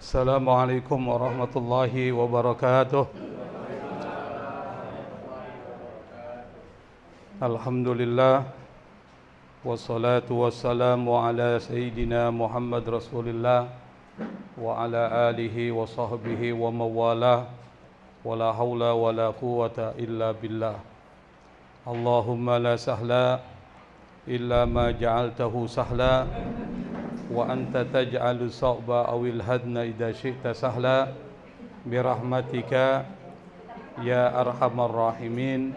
Assalamualaikum warahmatullahi wabarakatuh. Alhamdulillah, wassalatu wassalamu ala sayyidina Muhammad Rasulillah wa ala alihi wa sahbihi wa mawalah, wa la hawla wa la quwwata illa billah. Allahumma la sahla illa ma ja'altahu sahla wa anta taj'alu sa'ba awil hadna idza syi'ta sahla birahmatika ya arhamar rahimin.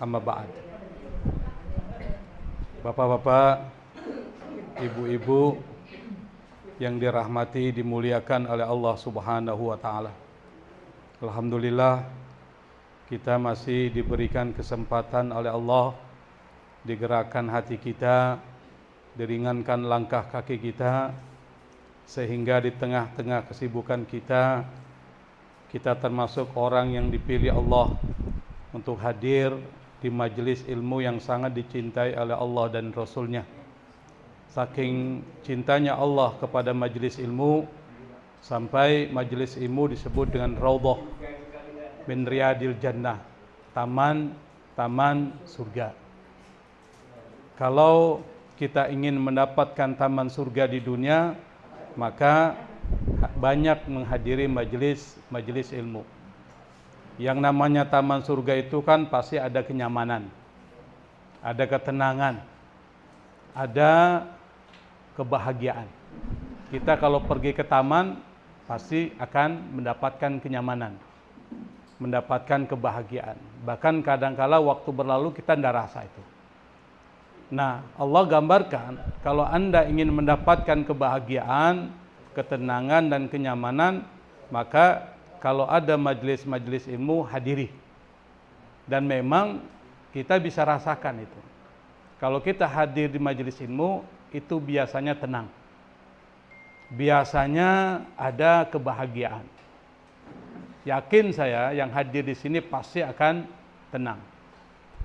Amma ba'd. Bapak-bapak, ibu-ibu yang dirahmati, dimuliakan oleh Allah Subhanahu wa taala. Alhamdulillah, kita masih diberikan kesempatan oleh Allah, digerakkan hati kita, diringankan langkah kaki kita, sehingga di tengah-tengah kesibukan kita termasuk orang yang dipilih Allah untuk hadir di majelis ilmu yang sangat dicintai oleh Allah dan Rasulnya. Saking cintanya Allah kepada majelis ilmu, sampai majelis ilmu disebut dengan Raudhah min Riyadil Jannah, taman surga. Kalau kita ingin mendapatkan taman surga di dunia, maka banyak menghadiri majelis ilmu. Yang namanya taman surga itu kan pasti ada kenyamanan, ada ketenangan, ada kebahagiaan. Kita kalau pergi ke taman pasti akan mendapatkan kenyamanan, mendapatkan kebahagiaan. Bahkan kadangkala waktu berlalu kita tidak rasa itu. Nah, Allah gambarkan kalau Anda ingin mendapatkan kebahagiaan, ketenangan dan kenyamanan, maka kalau ada majelis ilmu, hadiri. Dan memang kita bisa rasakan itu. Kalau kita hadir di majelis ilmu, itu biasanya tenang. Biasanya ada kebahagiaan. Yakin saya yang hadir di sini pasti akan tenang.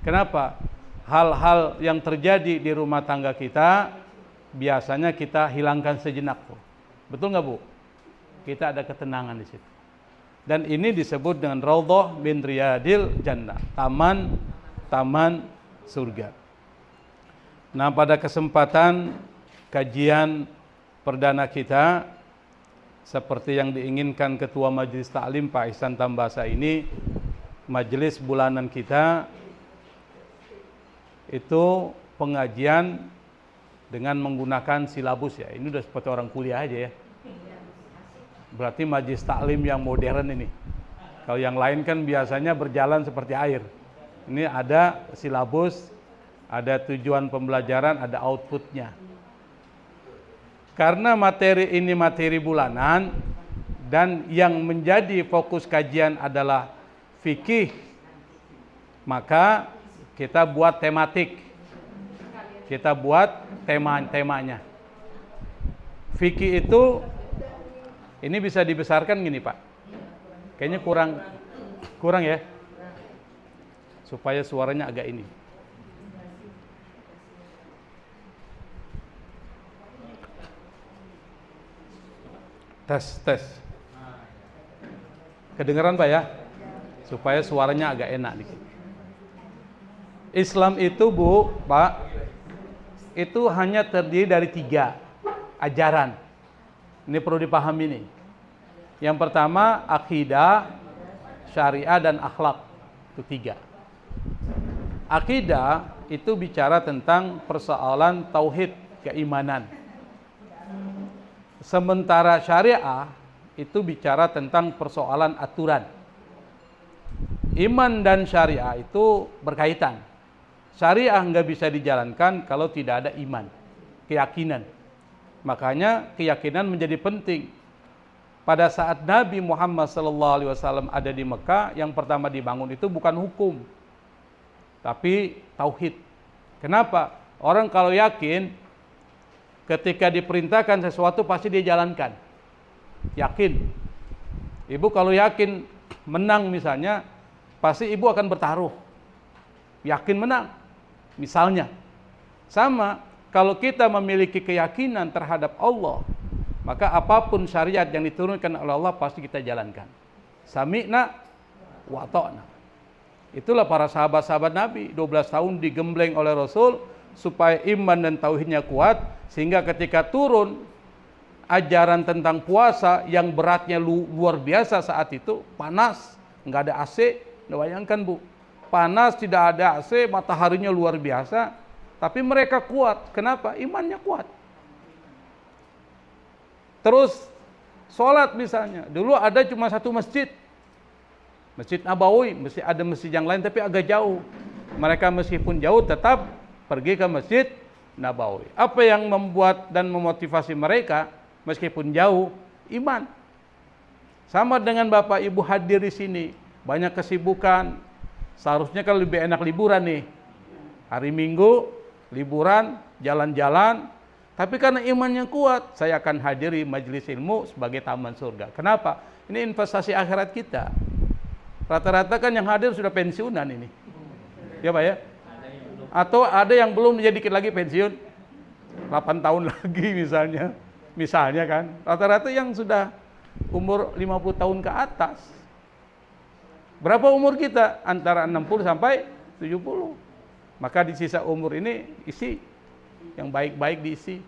Kenapa? Hal-hal yang terjadi di rumah tangga kita, biasanya kita hilangkan sejenak. Betul nggak, Bu? Kita ada ketenangan di situ. Dan ini disebut dengan Raudhah min Riyadil Jannah, taman surga. Nah, pada kesempatan kajian perdana kita, seperti yang diinginkan Ketua Majelis Ta'lim Pak Ihsan Tambasa ini, majelis bulanan kita itu pengajian dengan menggunakan silabus ya. Ini udah seperti orang kuliah aja ya. Berarti majelis taklim yang modern ini. Kalau yang lain kan biasanya berjalan seperti air. Ini ada silabus, ada tujuan pembelajaran, ada outputnya. Karena materi ini materi bulanan dan yang menjadi fokus kajian adalah fikih, maka kita buat tematik. Kita buat temanya. Fikih itu ini bisa dibesarkan gini, Pak. Kayaknya kurang ya. Supaya suaranya agak ini. Tes. Kedengeran, Pak ya? Supaya suaranya agak enak dikit. Islam itu, Bu, Pak, itu hanya terdiri dari 3 ajaran. Ini perlu dipahami nih. Yang pertama akidah, syariah dan akhlak. Itu 3. Akidah itu bicara tentang persoalan tauhid, keimanan. Sementara syariah itu bicara tentang persoalan aturan. Iman dan syariah itu berkaitan. Syariah nggak bisa dijalankan kalau tidak ada iman, keyakinan. Makanya keyakinan menjadi penting. Pada saat Nabi Muhammad SAW ada di Mekah, yang pertama dibangun itu bukan hukum, tapi tauhid. Kenapa? Orang kalau yakin, ketika diperintahkan sesuatu pasti dia jalankan. Yakin. Ibu kalau yakin menang misalnya, pasti ibu akan bertaruh. Yakin menang. Misalnya. Sama, kalau kita memiliki keyakinan terhadap Allah, Maka apapun syariat yang diturunkan oleh Allah pasti kita jalankan. Sami'na wa ta'na. Itulah para sahabat-sahabat Nabi, 12 tahun digembleng oleh Rasul supaya iman dan tauhidnya kuat, sehingga ketika turun ajaran tentang puasa yang beratnya luar biasa saat itu, panas, nggak ada AC, bayangkan Bu, panas, tidak ada AC, mataharinya luar biasa, tapi mereka kuat. Kenapa? Imannya kuat. Terus sholat misalnya, dulu ada cuma satu masjid, Masjid Nabawi, ada masjid yang lain tapi agak jauh. Mereka meskipun jauh tetap pergi ke Masjid Nabawi. Apa yang membuat dan memotivasi mereka meskipun jauh? Iman. Sama dengan Bapak Ibu hadir di sini, banyak kesibukan. Seharusnya kan lebih enak liburan nih. Hari Minggu liburan, jalan-jalan. Tapi karena imannya kuat, saya akan hadiri majelis ilmu sebagai taman surga. Kenapa? Ini investasi akhirat kita. Rata-rata kan yang hadir sudah pensiunan ini. Ya Pak ya? Atau ada yang belum, jadi dikit lagi pensiun. 8 tahun lagi misalnya. Misalnya kan. Rata-rata yang sudah umur 50 tahun ke atas. Berapa umur kita? Antara 60 sampai 70. Maka di sisa umur ini isi yang baik-baik diisi.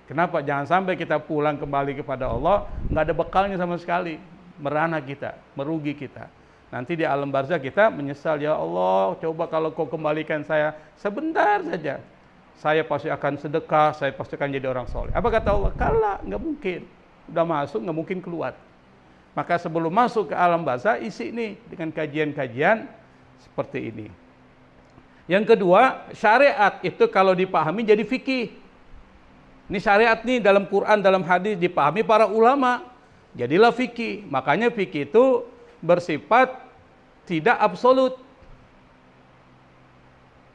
Kenapa? Jangan sampai kita pulang kembali kepada Allah nggak ada bekalnya sama sekali, merana kita, merugi kita. Nanti di alam barzah kita menyesal, ya Allah, coba kalau kau kembalikan saya sebentar saja, saya pasti akan sedekah, saya pasti akan jadi orang soleh. Apa kata Allah? Kalah, nggak mungkin. Udah masuk nggak mungkin keluar. Maka sebelum masuk ke alam barzah, isi nih dengan kajian-kajian seperti ini. Yang kedua, syariat itu kalau dipahami jadi fikih. Ini syariat nih dalam Quran, dalam hadis dipahami para ulama, jadilah fikih. Makanya fikih itu bersifat tidak absolut,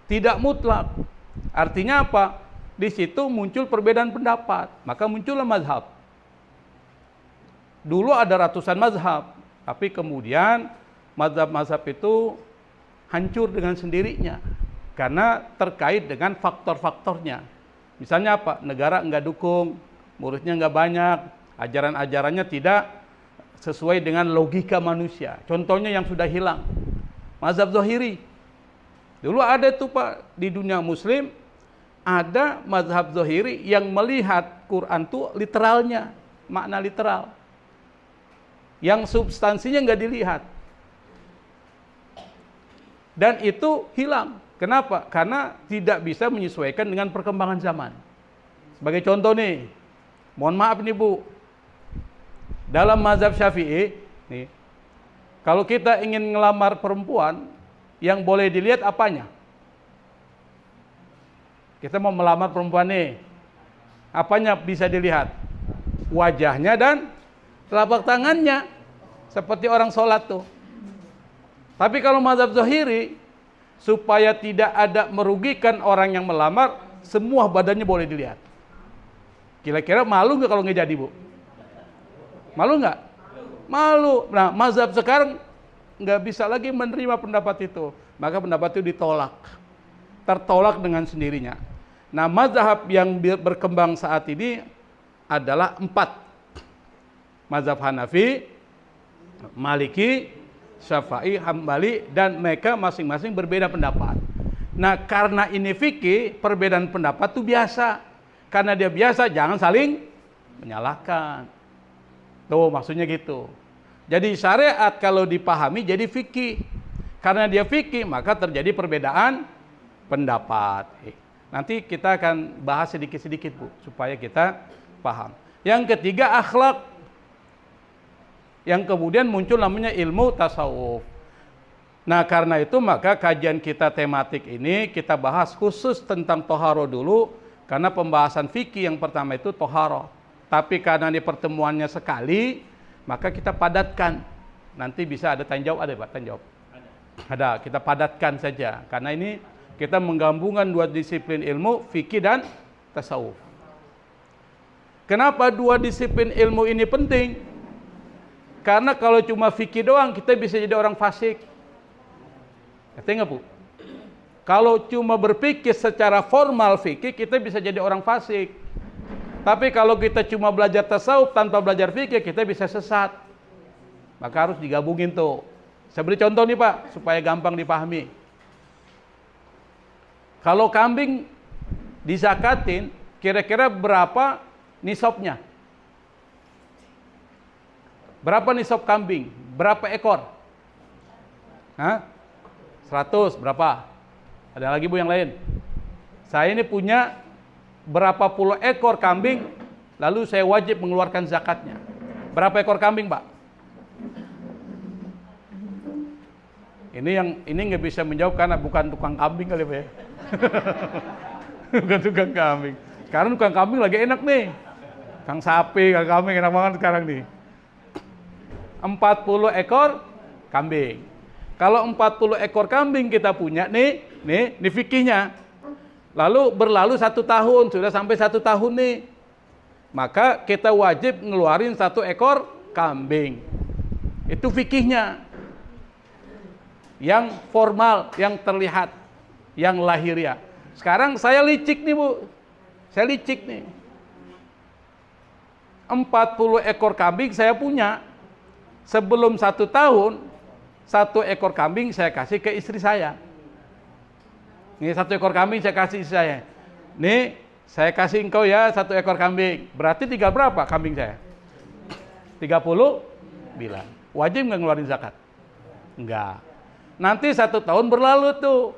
tidak mutlak. Artinya apa? Di situ muncul perbedaan pendapat, maka muncullah mazhab. Dulu ada ratusan mazhab, tapi kemudian mazhab-mazhab itu hancur dengan sendirinya. Karena terkait dengan faktor-faktornya. Misalnya apa? Negara enggak dukung, muridnya enggak banyak, ajaran-ajarannya tidak sesuai dengan logika manusia. Contohnya yang sudah hilang, mazhab Zahiri. Dulu ada tuh Pak, di dunia muslim, ada mazhab Zahiri yang melihat Quran tuh literalnya, makna literal. Yang substansinya enggak dilihat. Dan itu hilang. Kenapa? Karena tidak bisa menyesuaikan dengan perkembangan zaman. Sebagai contoh nih, mohon maaf nih Bu, dalam mazhab Syafi'i, nih, kalau kita ingin ngelamar perempuan, yang boleh dilihat apanya? Kita mau melamar perempuan nih, apanya bisa dilihat? Wajahnya dan telapak tangannya, seperti orang sholat tuh. Tapi kalau mazhab Zahiri, supaya tidak ada merugikan orang yang melamar, semua badannya boleh dilihat. Kira-kira malu nggak kalau nggak jadi Bu? Malu nggak? Malu. Nah, mazhab sekarang nggak bisa lagi menerima pendapat itu, maka pendapat itu ditolak, tertolak dengan sendirinya. Nah, mazhab yang berkembang saat ini adalah 4. Mazhab Hanafi, Maliki, Syafi'i, Hambali, dan mereka masing-masing berbeda pendapat. Nah, karena ini fikih, perbedaan pendapat itu biasa. Karena dia biasa, jangan saling menyalahkan. Tuh, maksudnya gitu. Jadi syariat kalau dipahami jadi fikih. Karena dia fikih, maka terjadi perbedaan pendapat. Nanti kita akan bahas sedikit-sedikit Bu, supaya kita paham. Yang ketiga, akhlak. Yang kemudian muncul namanya ilmu tasawuf. Nah, karena itu maka kajian kita tematik ini kita bahas khusus tentang toharo dulu, karena pembahasan fikih yang pertama itu toharo. Tapi karena ini pertemuannya sekali, maka kita padatkan. Nanti bisa ada tanya jawab, ada Pak tanya jawab? Ada, kita padatkan saja. Karena ini kita menggabungkan 2 disiplin ilmu, fikih dan tasawuf. Kenapa 2 disiplin ilmu ini penting? Karena kalau cuma fikih doang, kita bisa jadi orang fasik. Ngerti nggak Bu? Kalau cuma berpikir secara formal fikih, kita bisa jadi orang fasik. Tapi kalau kita cuma belajar tasawuf tanpa belajar fikih, kita bisa sesat. Maka harus digabungin tuh. Saya beri contoh nih Pak, supaya gampang dipahami. Kalau kambing dizakatin, kira-kira berapa nisabnya? Berapa nisab kambing? Berapa ekor? Hah? 100, berapa? Ada lagi Bu yang lain? Saya ini punya berapa puluh ekor kambing, lalu saya wajib mengeluarkan zakatnya. Berapa ekor kambing, Pak? Ini nggak bisa menjawab karena bukan tukang kambing kali Pak ya. Bukan tukang kambing. Sekarang tukang kambing lagi enak nih. Kang sapi, kang kambing enak banget sekarang nih. 40 ekor kambing. Kalau 40 ekor kambing kita punya nih fikihnya. Lalu berlalu 1 tahun, sudah sampai 1 tahun nih. Maka kita wajib ngeluarin 1 ekor kambing. Itu fikihnya. Yang formal, yang terlihat, yang lahiriah. Sekarang saya licik nih Bu. Saya licik nih. 40 ekor kambing saya punya. Sebelum 1 tahun, 1 ekor kambing saya kasih ke istri saya. Ini 1 ekor kambing saya kasih istri saya. Nih, saya kasih engkau ya 1 ekor kambing. Berarti tinggal berapa kambing saya? 39. Wajib nggak ngeluarin zakat? Enggak. Nanti 1 tahun berlalu tuh.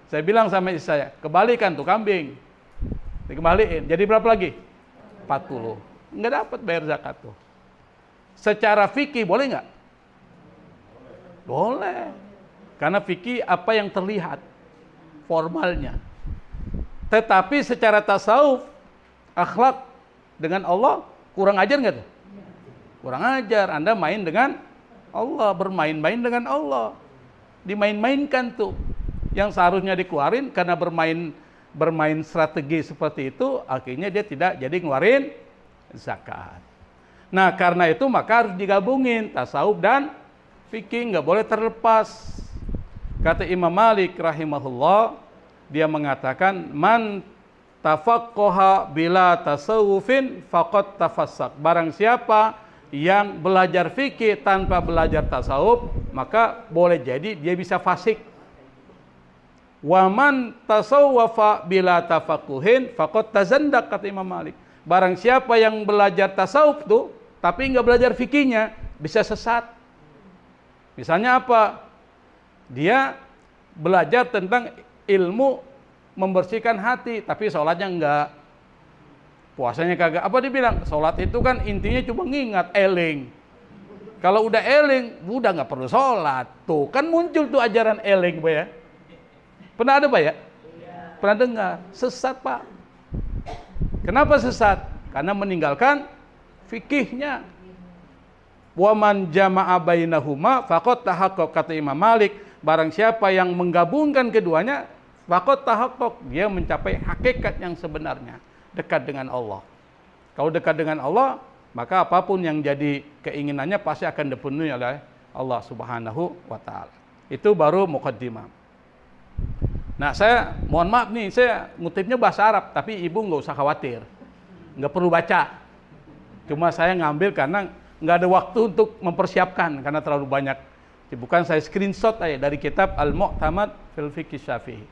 Saya bilang sama istri saya, kembalikan tuh kambing. Dikembaliin. Jadi berapa lagi? 40. Nggak dapat bayar zakat tuh. Secara fikih boleh nggak? Boleh. Karena fikih apa yang terlihat formalnya. Tetapi secara tasawuf, akhlak dengan Allah kurang ajar nggak tuh? Kurang ajar. Anda main dengan Allah, bermain-main dengan Allah. Dimain-mainkan tuh. Yang seharusnya dikeluarin karena bermain strategi seperti itu, akhirnya dia tidak jadi ngeluarin zakat. Nah, karena itu maka harus digabungin tasawuf dan fikih, nggak boleh terlepas. Kata Imam Malik rahimahullah, dia mengatakan man tafaqqaha bila tasawufin faqad tafassak. Barang siapa yang belajar fikih tanpa belajar tasawuf, maka boleh jadi dia bisa fasik. Wa man tasawwafa bila tafaqquhin faqad tazandaq, kata Imam Malik. Barang siapa yang belajar tasawuf tuh tapi nggak belajar fikihnya, bisa sesat. Misalnya apa? Dia belajar tentang ilmu membersihkan hati, tapi sholatnya enggak. Puasanya kagak. Apa dibilang? Sholat itu kan intinya cuma ngingat, eling. Kalau udah eling, udah nggak perlu sholat. Tuh, kan muncul tuh ajaran eling, Pak ya. Pernah ada, Pak ya? Pernah dengar? Sesat, Pak. Kenapa sesat? Karena meninggalkan fikihnya. Wa man jama'a bainahuma faqad tahaqqaq, kata Imam Malik. Barang siapa yang menggabungkan keduanya, faqad tahaqqaq, dia mencapai hakikat yang sebenarnya, dekat dengan Allah. Kalau dekat dengan Allah, maka apapun yang jadi keinginannya pasti akan dipenuhi oleh Allah Subhanahu wa taala. Itu baru muqaddimah. Nah, saya mohon maaf nih, saya ngutipnya bahasa Arab, tapi Ibu nggak usah khawatir. Nggak perlu baca. Cuma saya ngambil karena nggak ada waktu untuk mempersiapkan karena terlalu banyak. Bukan, saya screenshot aja dari kitab Al-Mu'tamad fil Fiqh Syafi'i.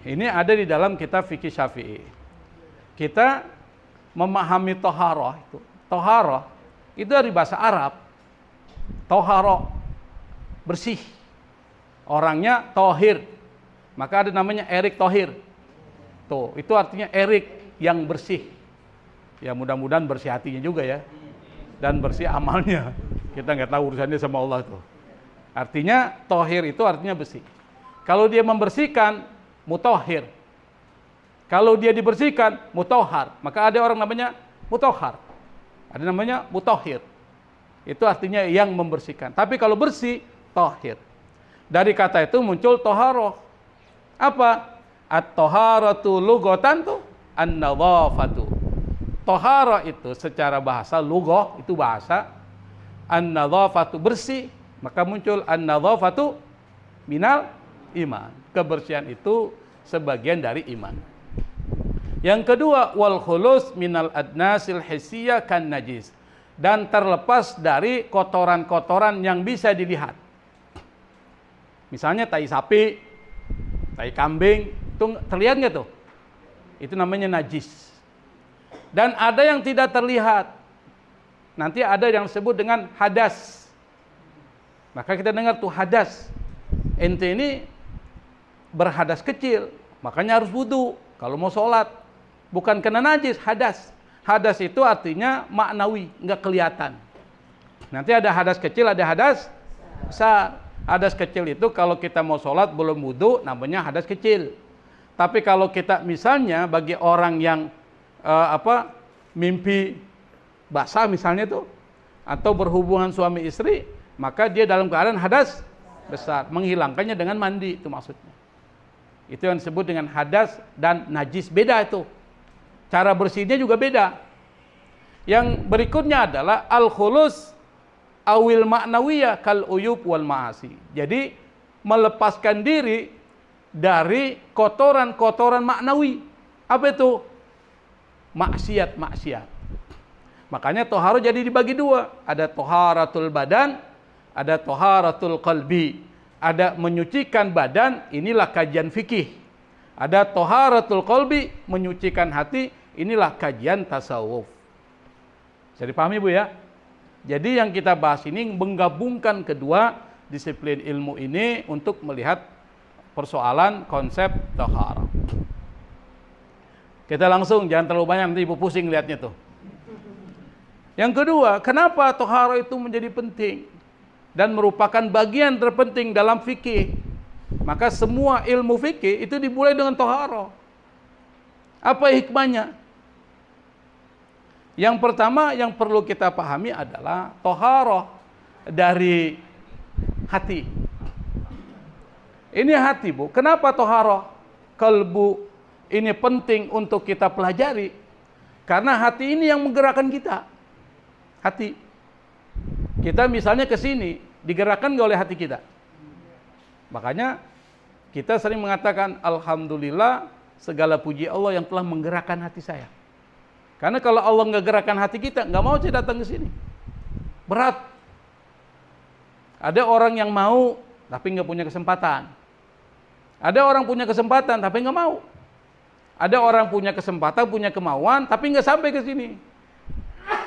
Ini ada di dalam kitab Fiqh Syafi'i. Kita memahami toharoh itu. Toharoh itu dari bahasa Arab. Toharoh, bersih. Orangnya tohir. Maka ada namanya Erik Thohir. Tuh, itu artinya Erik yang bersih. Ya mudah-mudahan bersih hatinya juga ya. Dan bersih amalnya. Kita nggak tahu urusannya sama Allah tuh. Artinya tohir itu artinya bersih. Kalau dia membersihkan, mutohir. Kalau dia dibersihkan, mutohar. Maka ada orang namanya mutohar. Ada namanya mutohir. Itu artinya yang membersihkan. Tapi kalau bersih, tohir. Dari kata itu muncul toharoh. Apa? At-toharatu lughatan tuh an-nadhafatu. Toharoh itu secara bahasa, lughah itu bahasa, an-nadhafatu bersih, maka muncul an-nadhafatu minal iman. Kebersihan itu sebagian dari iman. Yang kedua, wal khulus minal adnasil hissiyah kan najis, dan terlepas dari kotoran-kotoran yang bisa dilihat. Misalnya tai sapi, tai kambing, itu terlihat nggak tuh? Itu namanya najis. Dan ada yang tidak terlihat. Nanti ada yang disebut dengan hadas. Maka kita dengar tuh hadas. Ente ini berhadas kecil, makanya harus wudu kalau mau sholat. Bukan kena najis, hadas. Hadas itu artinya maknawi, nggak kelihatan. Nanti ada hadas kecil, ada hadas besar. Hadas kecil itu kalau kita mau sholat belum wudu, namanya hadas kecil. Tapi kalau kita misalnya bagi orang yang mimpi basah misalnya tuh, atau berhubungan suami istri, maka dia dalam keadaan hadas besar, menghilangkannya dengan mandi, itu maksudnya. Itu yang disebut dengan hadas dan najis, beda itu. Cara bersihnya juga beda. Yang berikutnya adalah al-khulus awil ma'nawiyah kal uyub wal ma'asi. Jadi melepaskan diri dari kotoran-kotoran maknawi. Apa itu? Maksiat-maksiat. Makanya toharo jadi dibagi dua. Ada toharatul badan, ada toharatul qalbi. Ada menyucikan badan, inilah kajian fikih. Ada toharatul qalbi, menyucikan hati, inilah kajian tasawuf. Bisa dipahami Bu ya? Jadi yang kita bahas ini menggabungkan kedua disiplin ilmu ini untuk melihat persoalan konsep tohara. Kita langsung, jangan terlalu banyak, nanti Ibu pusing lihatnya tuh. Yang kedua, kenapa tohara itu menjadi penting dan merupakan bagian terpenting dalam fikih? Maka semua ilmu fikih itu dimulai dengan tohara. Apa hikmahnya? Yang pertama yang perlu kita pahami adalah tohara dari hati. Ini hati Bu. Kenapa tohara kalbu ini penting untuk kita pelajari? Karena hati ini yang menggerakkan kita. Hati. Kita misalnya ke sini digerakkan nggak oleh hati kita. Makanya kita sering mengatakan alhamdulillah, segala puji Allah yang telah menggerakkan hati saya. Karena kalau Allah nggak gerakkan hati kita, nggak mau saya datang ke sini. Berat. Ada orang yang mau tapi nggak punya kesempatan. Ada orang punya kesempatan tapi nggak mau. Ada orang punya kesempatan, punya kemauan tapi nggak sampai ke sini.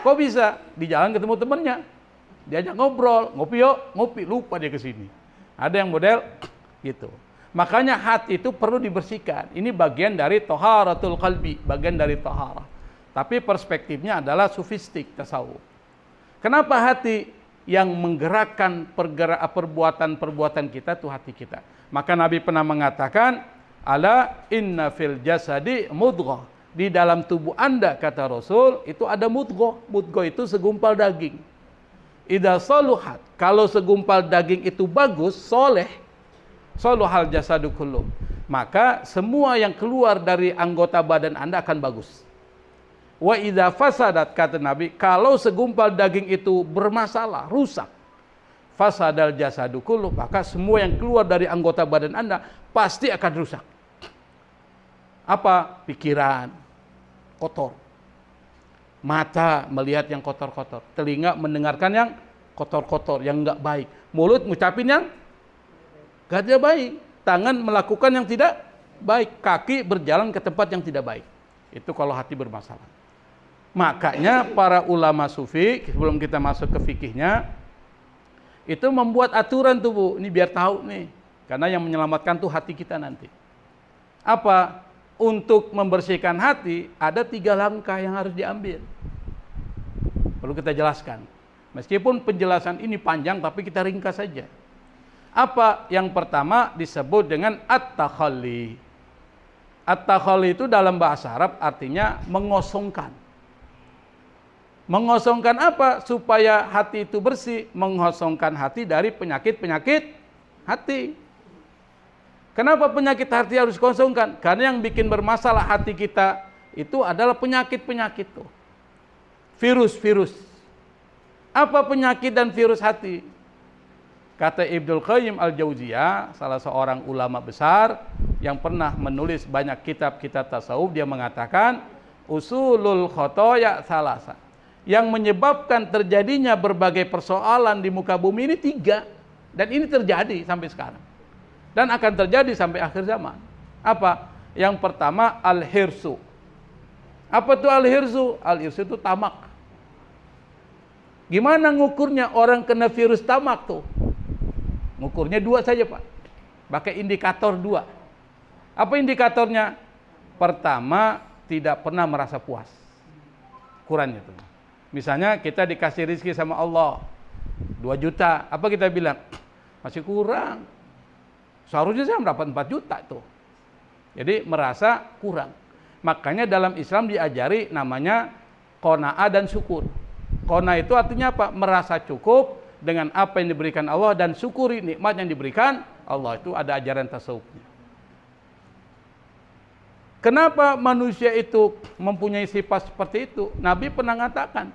Kok bisa? Di jalan ketemu temennya, diajak ngobrol, ngopi yuk, ngopi, lupa dia ke sini. Ada yang model gitu. Makanya hati itu perlu dibersihkan. Ini bagian dari toharatul qalbi, bagian dari tohara. Tapi perspektifnya adalah sufistik, tasawuf. Kenapa hati yang menggerakkan perbuatan-perbuatan kita itu hati kita? Maka Nabi pernah mengatakan, ala inna fil jasadi mudghah. Di dalam tubuh Anda, kata Rasul, itu ada mudghah. Mudghah itu segumpal daging. Idza saluhat, kalau segumpal daging itu bagus, soleh, saluhal jasadu kullu, maka semua yang keluar dari anggota badan Anda akan bagus. Wa idza fasadat, kata Nabi, kalau segumpal daging itu bermasalah, rusak, fasadal jasadu kullu, maka semua yang keluar dari anggota badan Anda pasti akan rusak. Apa? Pikiran kotor, mata melihat yang kotor-kotor, telinga mendengarkan yang kotor-kotor, yang enggak baik, mulut ngucapin yang enggak tidak baik, tangan melakukan yang tidak baik, kaki berjalan ke tempat yang tidak baik. Itu kalau hati bermasalah. Makanya para ulama sufi, sebelum kita masuk ke fikihnya, itu membuat aturan tuh Bu, ini biar tahu nih, karena yang menyelamatkan tuh hati kita nanti. Apa? Untuk membersihkan hati, ada 3 langkah yang harus diambil. Perlu kita jelaskan. Meskipun penjelasan ini panjang, tapi kita ringkas saja. Apa? Yang pertama disebut dengan at-takhalli. At-takhalli itu dalam bahasa Arab artinya mengosongkan. Mengosongkan apa? Supaya hati itu bersih. Mengosongkan hati dari penyakit-penyakit hati. Kenapa penyakit hati harus kosongkan? Karena yang bikin bermasalah hati kita itu adalah penyakit-penyakit tuh. Virus-virus. Apa penyakit dan virus hati? Kata Ibnul Qayyim al-Jauziyah, salah seorang ulama besar, yang pernah menulis banyak kitab-kitab tasawuf, dia mengatakan usulul khotoya salasa. Yang menyebabkan terjadinya berbagai persoalan di muka bumi ini 3. Dan ini terjadi sampai sekarang. Dan akan terjadi sampai akhir zaman. Apa? Yang pertama al-hirsu. Apa itu al-hirsu? Al-hirsu itu tamak. Gimana ngukurnya orang kena virus tamak tuh? Ngukurnya 2 saja, Pak. Pakai indikator 2. Apa indikatornya? Pertama, tidak pernah merasa puas. Ukurannya tuh. Misalnya kita dikasih rezeki sama Allah 2 juta. Apa kita bilang? Masih kurang. Seharusnya saya mendapat 4 juta tuh. Jadi merasa kurang. Makanya dalam Islam diajari namanya qanaah dan syukur. Qanaah itu artinya apa? Merasa cukup dengan apa yang diberikan Allah dan syukuri nikmat yang diberikan Allah. Itu ada ajaran tasawufnya. Kenapa manusia itu mempunyai sifat seperti itu? Nabi pernah mengatakan.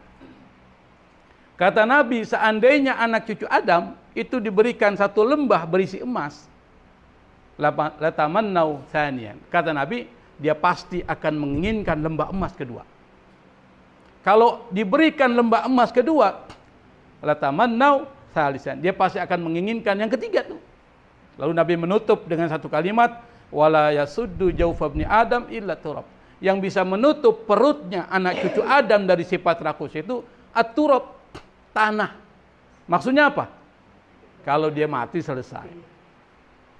Kata Nabi, seandainya anak cucu Adam itu diberikan satu lembah berisi emas, latamannau tsaniyan. Kata Nabi, dia pasti akan menginginkan lembah emas kedua. Kalau diberikan lembah emas kedua, latamannau tsalisan, dia pasti akan menginginkan yang ketiga tuh. Lalu Nabi menutup dengan satu kalimat, wala yasuddu jawfa ibni Adam illa turab. Yang bisa menutup perutnya anak cucu Adam dari sifat rakus itu at-turab, tanah. Maksudnya apa? Kalau dia mati selesai.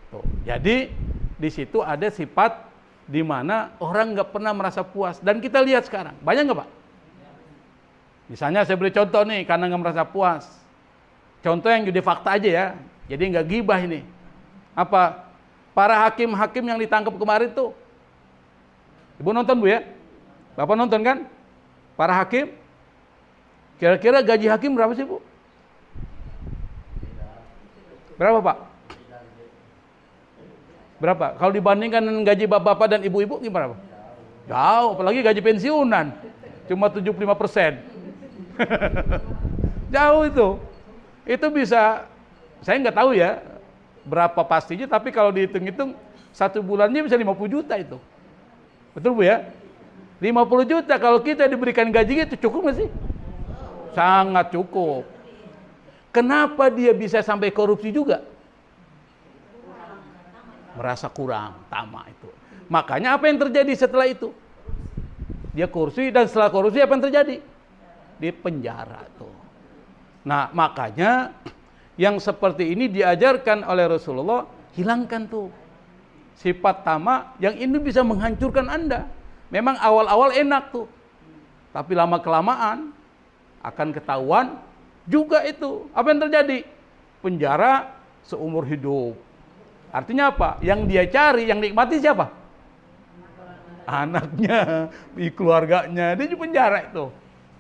Tuh. Jadi di situ ada sifat di mana orang nggak pernah merasa puas. Dan kita lihat sekarang, banyak nggak Pak? Misalnya saya beri contoh nih, karena nggak merasa puas. Contoh yang jadi fakta aja ya. Jadi nggak gibah ini. Apa? Para hakim-hakim yang ditangkap kemarin tuh. Ibu nonton Bu ya? Bapak nonton kan? Para hakim. Kira-kira gaji hakim berapa sih Bu? Berapa Pak? Berapa? Kalau dibandingkan dengan gaji bapak-bapak dan ibu-ibu gimana Pak? Jauh, apalagi gaji pensiunan. Cuma 75%. Jauh itu. Itu bisa, saya nggak tahu ya berapa pastinya, tapi kalau dihitung-hitung 1 bulannya bisa 50 juta itu. Betul Bu ya? 50 juta kalau kita diberikan gaji itu cukup nggak sih? Sangat cukup. Kenapa dia bisa sampai korupsi juga? Merasa kurang, tamak itu. Makanya apa yang terjadi setelah itu? Dia korupsi, dan setelah korupsi apa yang terjadi? Di penjara tuh. Nah, makanya yang seperti ini diajarkan oleh Rasulullah, hilangkan tuh sifat tamak yang ini bisa menghancurkan Anda. Memang awal-awal enak tuh, tapi lama-kelamaan akan ketahuan juga itu. Apa yang terjadi? Penjara seumur hidup. Artinya apa? Yang dia cari, yang nikmati siapa? Anaknya, keluarganya, dia di penjara itu.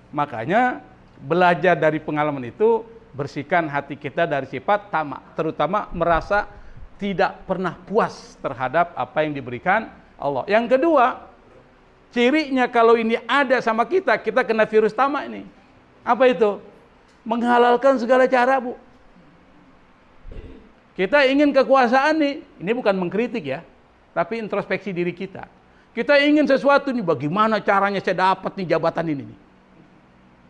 Makanya belajar dari pengalaman itu, bersihkan hati kita dari sifat tamak, terutama merasa tidak pernah puas terhadap apa yang diberikan Allah. Yang kedua, cirinya kalau ini ada sama kita, kita kena virus tamak ini. Apa itu? Menghalalkan segala cara, Bu. Kita ingin kekuasaan nih, ini bukan mengkritik ya, tapi introspeksi diri kita. Kita ingin sesuatu nih, bagaimana caranya saya dapat nih jabatan ini nih.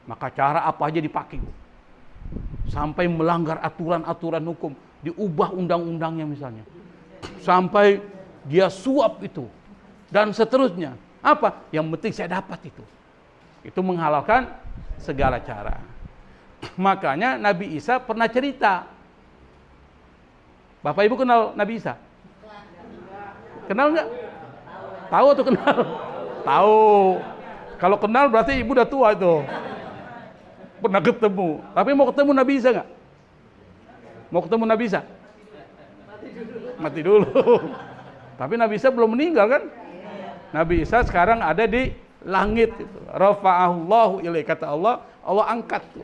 Maka cara apa aja dipakai, Bu. Sampai melanggar aturan-aturan hukum, diubah undang-undangnya misalnya. Sampai dia suap itu, dan seterusnya. Apa? Yang penting saya dapat itu. Itu menghalalkan segala cara. Makanya Nabi Isa pernah cerita. Bapak Ibu kenal Nabi Isa? Kenal nggak? Tahu atau kenal? Tahu. Kalau kenal berarti ibu udah tua itu. Pernah ketemu. Tapi mau ketemu Nabi Isa nggak? Mau ketemu Nabi Isa? Mati dulu. Tapi Nabi Isa belum meninggal kan? Nabi Isa sekarang ada di langit. Rafa'ahullahu ilaih, kata Allah, Allah angkat tuh.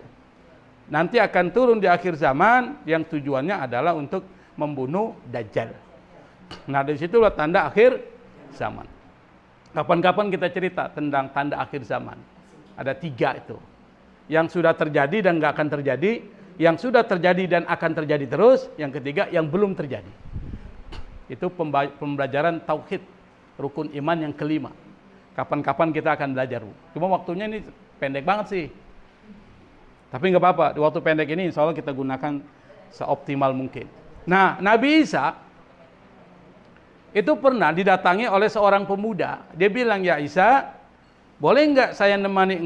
Nanti akan turun di akhir zaman yang tujuannya adalah untuk membunuh Dajjal. Nah, dari situlah tanda akhir zaman. Kapan-kapan kita cerita tentang tanda akhir zaman. Ada 3 itu. Yang sudah terjadi dan nggak akan terjadi, yang sudah terjadi dan akan terjadi terus, yang ketiga yang belum terjadi. Itu pembelajaran tauhid, rukun iman yang kelima. Kapan-kapan kita akan belajar, Bu. Cuma waktunya ini pendek banget sih. Tapi nggak apa-apa, di waktu pendek ini insya Allah kita gunakan seoptimal mungkin. Nah, Nabi Isa itu pernah didatangi oleh seorang pemuda. Dia bilang, ya Isa, boleh nggak saya menemani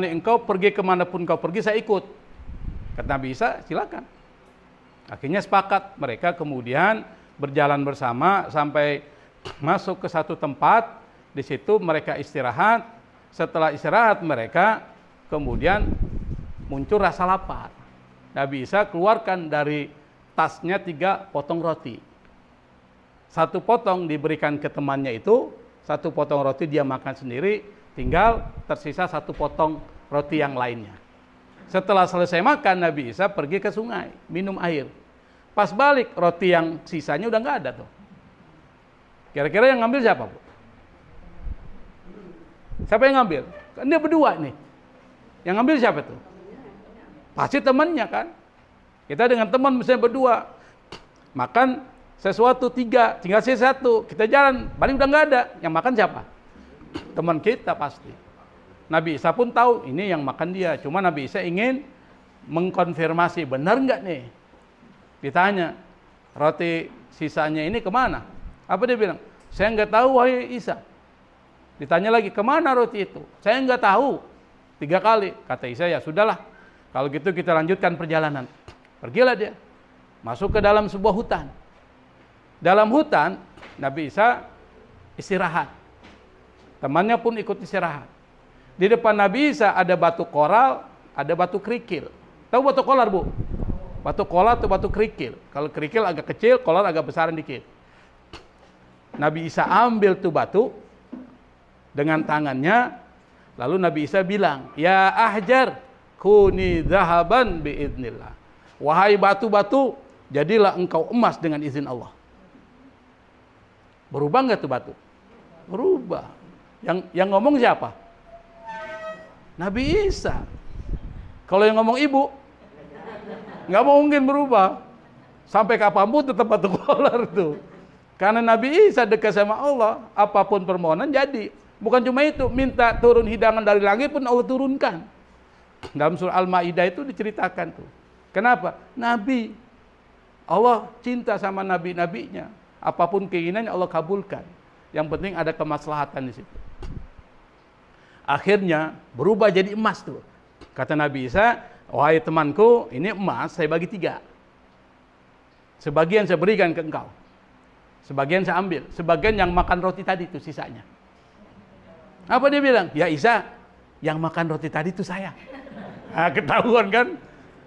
engkau pergi kemanapun kau pergi, saya ikut. Kata Nabi Isa, silakan. Akhirnya sepakat, mereka kemudian berjalan bersama sampai masuk ke satu tempat. Di situ mereka istirahat. Setelah istirahat mereka kemudian muncul rasa lapar. Nabi Isa keluarkan dari tasnya 3 potong roti. 1 potong diberikan ke temannya itu, 1 potong roti dia makan sendiri, tinggal tersisa 1 potong roti yang lainnya. Setelah selesai makan, Nabi Isa pergi ke sungai, minum air. Pas balik, roti yang sisanya udah nggak ada tuh. Kira-kira yang ngambil siapa, Bu? Siapa yang ngambil? Kan dia berdua nih. Yang ngambil siapa tuh? Pasti temannya kan. Kita dengan teman misalnya berdua makan sesuatu 3, tinggal sisa 1, kita jalan, balik udah nggak ada. Yang makan siapa? Teman kita pasti. Nabi Isa pun tahu ini yang makan dia. Cuma Nabi Isa ingin mengkonfirmasi, benar nggak nih? Ditanya, roti sisanya ini kemana? Apa dia bilang? Saya nggak tahu, wahai Isa. Ditanya lagi, kemana roti itu? Saya nggak tahu. 3 kali. Kata Isa, ya sudahlah. Kalau gitu kita lanjutkan perjalanan. Pergilah dia. Masuk ke dalam sebuah hutan. Dalam hutan, Nabi Isa istirahat. Temannya pun ikut istirahat. Di depan Nabi Isa ada batu koral, ada batu kerikil. Tahu batu kolar, Bu? Batu kolar atau batu kerikil. Kalau kerikil agak kecil, kolar agak besaran dikit. Nabi Isa ambil tuh batu dengan tangannya, lalu Nabi Isa bilang, ya ahjar, kuni zahaban biidnillah. Wahai batu-batu, jadilah engkau emas dengan izin Allah. Berubah nggak tuh batu? Berubah. Yang ngomong siapa? Nabi Isa. Kalau yang ngomong ibu, nggak mungkin berubah. Sampai kapanpun tetap batu kolar tuh. Karena Nabi Isa dekat sama Allah, apapun permohonan jadi. Bukan cuma itu, minta turun hidangan dari langit pun Allah turunkan. Dalam surah Al-Maidah itu diceritakan tuh. Kenapa? Nabi. Allah cinta sama nabi-nabinya. Apapun keinginannya Allah kabulkan. Yang penting ada kemaslahatan di situ. Akhirnya berubah jadi emas tuh. Kata Nabi Isa, wahai temanku, ini emas saya bagi 3. Sebagian saya berikan ke engkau. Sebagian saya ambil. Sebagian yang makan roti tadi itu sisanya. Apa dia bilang? Ya Isa, yang makan roti tadi itu saya. Nah, ketahuan kan?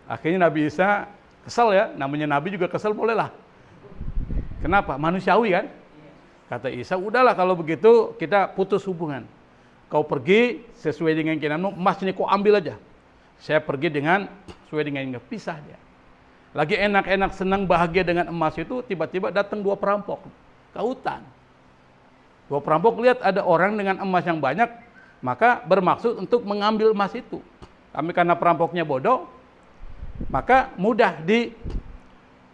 Akhirnya Nabi Isa kesel ya. Namanya Nabi juga kesel, bolehlah. Kenapa? Manusiawi kan? Kata Isa, udahlah kalau begitu kita putus hubungan. Kau pergi sesuai dengan keinginanmu, emas ini kau ambil aja. Saya pergi dengan sesuai dengan pisah dia. Lagi enak-enak senang bahagia dengan emas itu, tiba-tiba datang 2 perampok ke hutan. 2 perampok lihat ada orang dengan emas yang banyak, maka bermaksud untuk mengambil emas itu. Kami karena perampoknya bodoh, maka mudah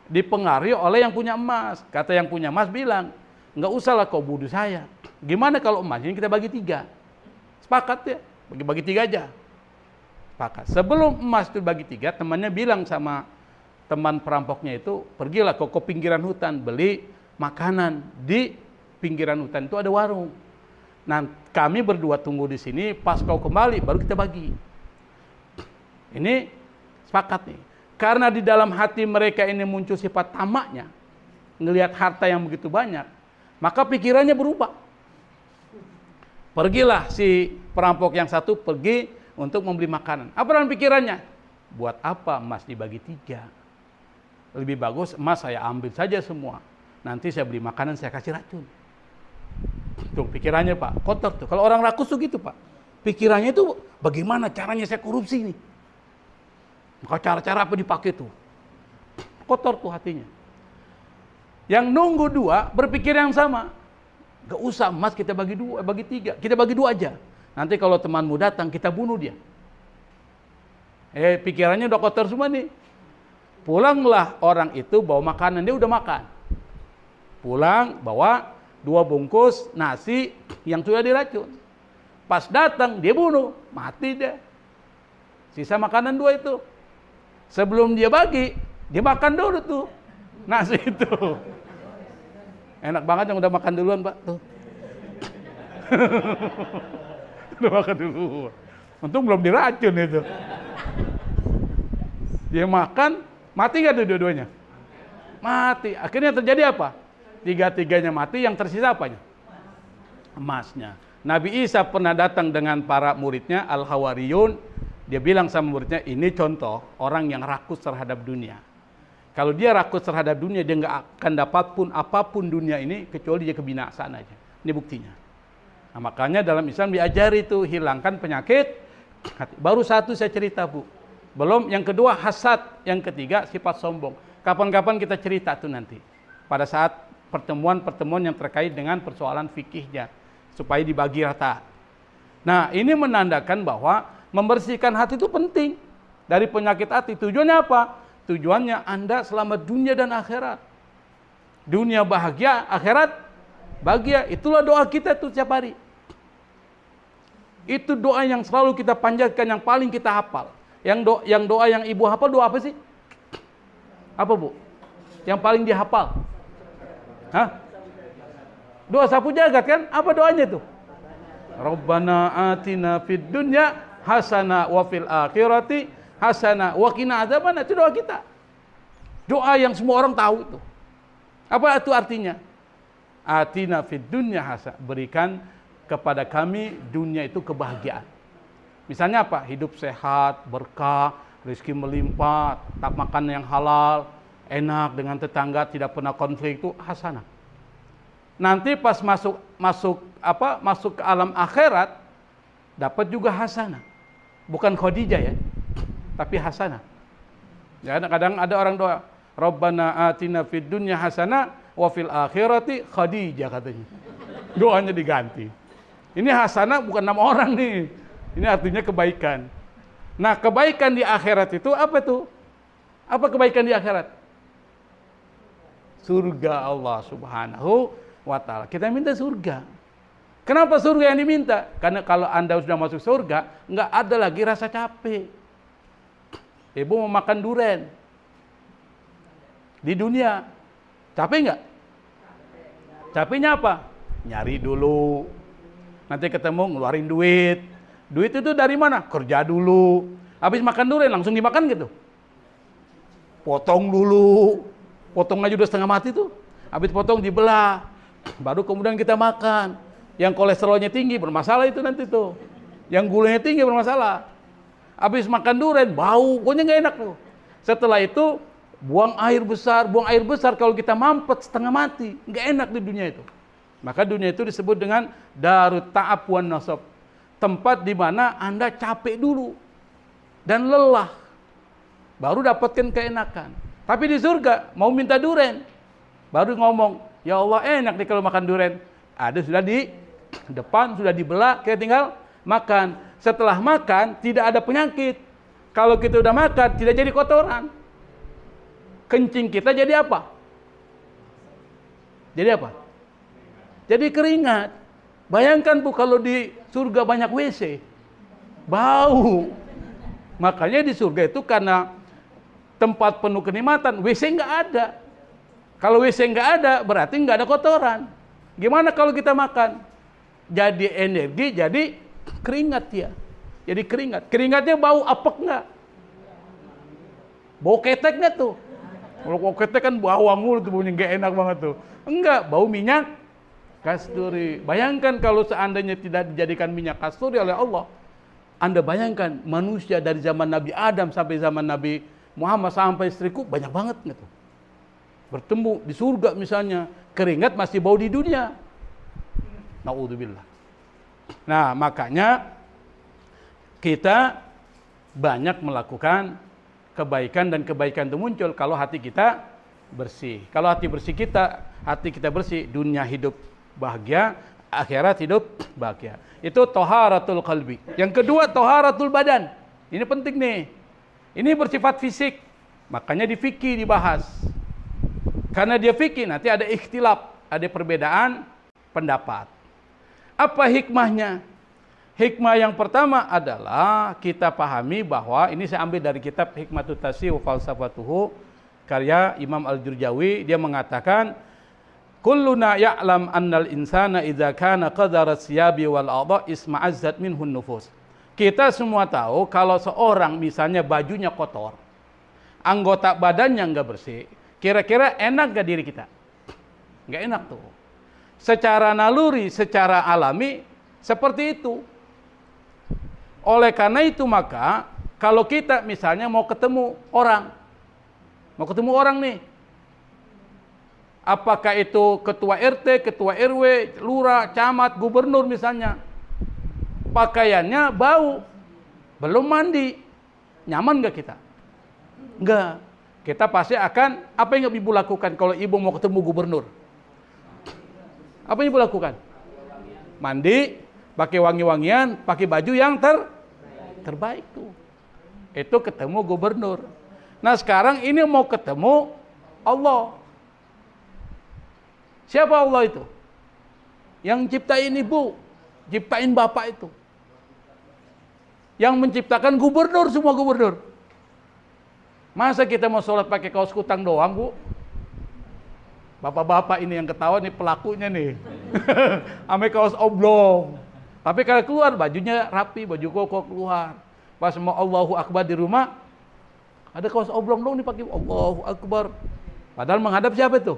dipengaruhi oleh yang punya emas. Kata yang punya emas bilang, nggak usahlah kau bunuh saya. Gimana kalau emas ini kita bagi 3? Sepakat ya, bagi 3 aja. Sepakat. Sebelum emas itu bagi 3, temannya bilang sama teman perampoknya itu, pergilah kau ke pinggiran hutan, beli makanan. Di pinggiran hutan itu ada warung. Nah, kami berdua tunggu di sini, pas kau kembali baru kita bagi. Ini sepakat nih. Karena di dalam hati mereka ini muncul sifat tamaknya, ngelihat harta yang begitu banyak, maka pikirannya berubah. Pergilah si perampok yang satu pergi untuk membeli makanan. Apa dalam pikirannya? Buat apa emas dibagi 3? Lebih bagus emas saya ambil saja semua. Nanti saya beli makanan, saya kasih racun. Tuh pikirannya Pak, kotor tuh. Kalau orang rakus tuh gitu Pak. Pikirannya itu bagaimana caranya saya korupsi nih. Maka cara-cara apa dipakai tuh. Kotor tuh hatinya. Yang nunggu 2 berpikir yang sama. Gak usah emas kita bagi 2, bagi 3. Kita bagi 2 aja. Nanti kalau temanmu datang kita bunuh dia. Pikirannya udah kotor semua nih. Pulanglah orang itu bawa makanan, dia udah makan. Pulang bawa 2 bungkus nasi yang sudah diracun. Pas datang dia bunuh, mati dia. Sisa makanan 2 itu. Sebelum dia bagi, dia makan dulu tuh nasi itu. Enak banget yang udah makan duluan, Pak, tuh. Udah makan dulu. Untung belum diracun itu. Dia makan, mati gak tuh dua-duanya? Mati. Akhirnya terjadi apa? 3-tiganya mati, yang tersisa apanya? Emasnya. Nabi Isa pernah datang dengan para muridnya, Al-Hawariyun. Dia bilang sama muridnya, ini contoh orang yang rakus terhadap dunia. Kalau dia rakus terhadap dunia, dia nggak akan dapat pun apapun dunia ini, kecuali dia kebinasaan aja. Ini buktinya. Nah, makanya dalam Islam diajari itu, hilangkan penyakit hati. Baru 1 saya cerita, Bu. Belum, yang kedua hasad, yang ketiga sifat sombong. Kapan-kapan kita cerita tuh nanti. Pada saat pertemuan-pertemuan yang terkait dengan persoalan fikihnya. Supaya dibagi rata. Nah, ini menandakan bahwa membersihkan hati itu penting. Dari penyakit hati. Tujuannya apa? Tujuannya Anda selamat dunia dan akhirat. Dunia bahagia, akhirat bahagia. Itulah doa kita tuh setiap hari. Itu doa yang selalu kita panjatkan, yang paling kita hafal. Yang doa yang ibu hafal, doa apa sih? Apa, Bu? Yang paling dihafal? Hah? Doa sapu jagat kan? Apa doanya tuh? Rabbana atina fid dunya hasanah wa fil akhirati hasanah wa qina adzabannar. Itu doa kita. Doa yang semua orang tahu itu. Apa itu artinya? Atina fid dunya hasanah. Berikan kepada kami dunia itu kebahagiaan. Misalnya apa? Hidup sehat, berkah, rezeki melimpah, tak makan yang halal, enak dengan tetangga, tidak pernah konflik, itu hasanah. Nanti pas masuk ke alam akhirat dapat juga hasanah. Bukan Khadijah ya, tapi hasanah. Ya, kadang ada orang doa, Rabbana atina fid dunya hasanah wa fil akhirati Khadijah katanya. Doanya diganti. Ini hasanah bukan nama orang nih. Ini artinya kebaikan. Nah, kebaikan di akhirat itu apa tuh? Apa kebaikan di akhirat? Surga Allah Subhanahu wa ta'ala. Kita minta surga. Kenapa surga yang diminta? Karena kalau Anda sudah masuk surga, nggak ada lagi rasa capek. Ibu mau makan durian di dunia, capek nggak? Capeknya apa? Nyari dulu. Nanti ketemu ngeluarin duit. Duit itu dari mana? Kerja dulu. Habis makan durian langsung dimakan gitu. Potong dulu. Potong aja udah setengah mati tuh. Habis potong dibelah. Baru kemudian kita makan. Yang kolesterolnya tinggi bermasalah itu nanti tuh. Yang gulanya tinggi bermasalah. Habis makan durian bau, pokoknya nggak enak tuh. Setelah itu buang air besar. Buang air besar kalau kita mampet setengah mati, nggak enak di dunia itu. Maka dunia itu disebut dengan darut ta'ab wan nasab. Tempat di mana Anda capek dulu dan lelah, baru dapatkan keenakan. Tapi di surga mau minta durian, baru ngomong, ya Allah enak nih kalau makan durian. Ada sudah di depan, sudah dibelah, kita tinggal makan. Setelah makan tidak ada penyakit. Kalau kita udah makan tidak jadi kotoran. Kencing kita jadi apa? Jadi apa? Jadi keringat. Bayangkan Bu, kalau di surga banyak WC, bau. Makanya di surga itu karena tempat penuh kenikmatan, WC nggak ada. Kalau WC nggak ada, berarti nggak ada kotoran. Gimana kalau kita makan? Jadi energi, jadi keringat ya. Jadi keringat. Keringatnya bau apek nggak? Bau ketek nggak tuh? Kalau bau ketek kan bau angul tuh, baunya nggak enak banget tuh. Enggak, bau minyak kasturi. Bayangkan kalau seandainya tidak dijadikan minyak kasturi oleh Allah. Anda bayangkan manusia dari zaman Nabi Adam sampai zaman Nabi Muhammad sampai istriku banyak banget gitu. Bertemu di surga misalnya, keringat masih bau di dunia. Naudzubillah. Nah, makanya kita banyak melakukan kebaikan, dan kebaikan itu muncul kalau hati kita bersih. Kalau hati kita bersih, dunia hidup bahagia, akhirat hidup bahagia. Itu taharatul qalbi. Yang kedua, taharatul badan. Ini penting nih. Ini bersifat fisik. Makanya di fikih dibahas. Karena dia fikih nanti ada ikhtilaf. ada perbedaan pendapat. Apa hikmahnya? Hikmah yang pertama adalah kita pahami bahwa ini saya ambil dari kitab Hikmatut Tasawwuf wa Falsafatuhu karya Imam Al-Jurjawi. Dia mengatakan kulluna ya'lam annal insana idza kana qadara siyabi wal a'dha isma'azzat minhun nufus. Kita semua tahu kalau seorang misalnya bajunya kotor, anggota badannya enggak bersih, kira-kira enak gak diri kita? Enggak enak tuh. Secara naluri, secara alami seperti itu. Oleh karena itu maka kalau kita misalnya mau ketemu orang nih, apakah itu ketua RT, ketua RW, lurah, camat, gubernur misalnya, pakaiannya bau, belum mandi, nyaman gak kita? Enggak. Kita pasti akan, apa yang ibu lakukan kalau ibu mau ketemu gubernur? Apa yang ibu lakukan? Mandi, pakai wangi-wangian, pakai baju yang terbaik tuh. Itu ketemu gubernur. Nah sekarang ini mau ketemu Allah. Siapa Allah itu? Yang ciptain ibu, ciptain bapak itu. Yang menciptakan gubernur, semua gubernur. Masa kita mau sholat pakai kaos kutang doang, Bu? Bapak-bapak ini yang ketawa nih pelakunya nih. Ame kaos oblong. Tapi kalau keluar bajunya rapi, baju koko keluar. Pas mau Allahu Akbar di rumah, ada kaos oblong dong dipakai Allahu Akbar. Padahal menghadap siapa itu?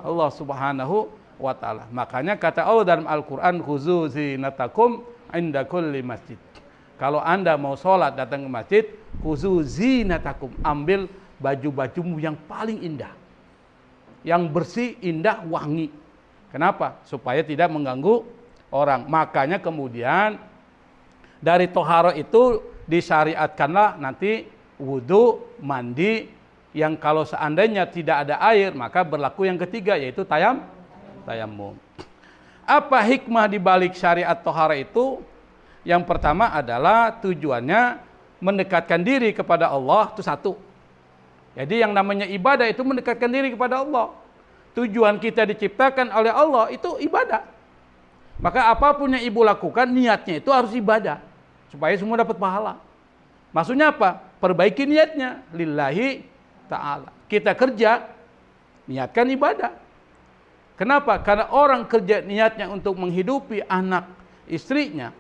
Allah Subhanahu wa taala. Makanya kata Allah dalam Al-Qur'an, khuzu zinatakum inda kulli masjid. Kalau Anda mau sholat datang ke masjid, khuzu zinatakum, ambil baju-bajumu yang paling indah. Yang bersih, indah, wangi. Kenapa? Supaya tidak mengganggu orang. Makanya kemudian dari toharo itu disyariatkanlah nanti wudu, mandi, yang kalau seandainya tidak ada air maka berlaku yang ketiga yaitu tayamum. Apa hikmah di balik syariat toharo itu? Yang pertama adalah tujuannya mendekatkan diri kepada Allah, itu satu. Jadi yang namanya ibadah itu mendekatkan diri kepada Allah. Tujuan kita diciptakan oleh Allah itu ibadah. Maka apapun yang ibu lakukan niatnya itu harus ibadah. Supaya semua dapat pahala. Maksudnya apa? Perbaiki niatnya. Lillahi ta'ala. Kita kerja, niatkan ibadah. Kenapa? Karena orang kerja niatnya untuk menghidupi anak istrinya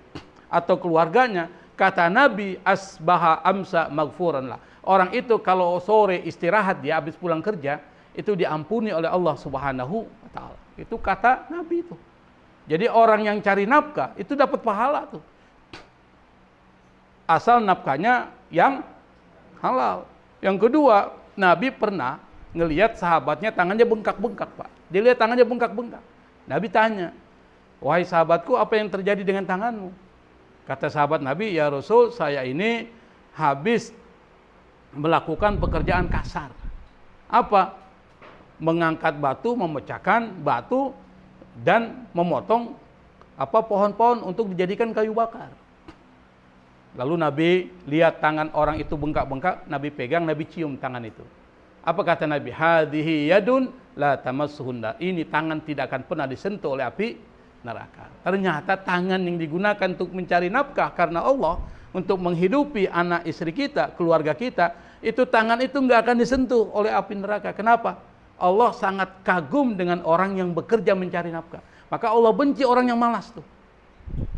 atau keluarganya. Kata Nabi, asbaha amsa maghfuran lah. Orang itu kalau sore istirahat dia habis pulang kerja, itu diampuni oleh Allah Subhanahu wa taala. Itu kata Nabi itu. Jadi orang yang cari nafkah itu dapat pahala tuh. Asal nafkahnya yang halal. Yang kedua, Nabi pernah ngelihat sahabatnya tangannya bengkak-bengkak, Pak. Dia lihat tangannya bengkak-bengkak. Nabi tanya, "Wahai sahabatku, apa yang terjadi dengan tanganmu?" Kata sahabat Nabi, "Ya Rasul, saya ini habis melakukan pekerjaan kasar." Apa? Mengangkat batu, memecahkan batu dan memotong pohon-pohon untuk dijadikan kayu bakar. Lalu Nabi lihat tangan orang itu bengkak-bengkak, Nabi pegang, Nabi cium tangan itu. Apa kata Nabi? Hadhihi yadun la tamassuhunna. Ini tangan tidak akan pernah disentuh oleh api neraka. Ternyata tangan yang digunakan untuk mencari nafkah karena Allah, untuk menghidupi anak istri kita, keluarga kita, itu tangan itu nggak akan disentuh oleh api neraka. Kenapa? Allah sangat kagum dengan orang yang bekerja mencari nafkah. Maka Allah benci orang yang malas tuh.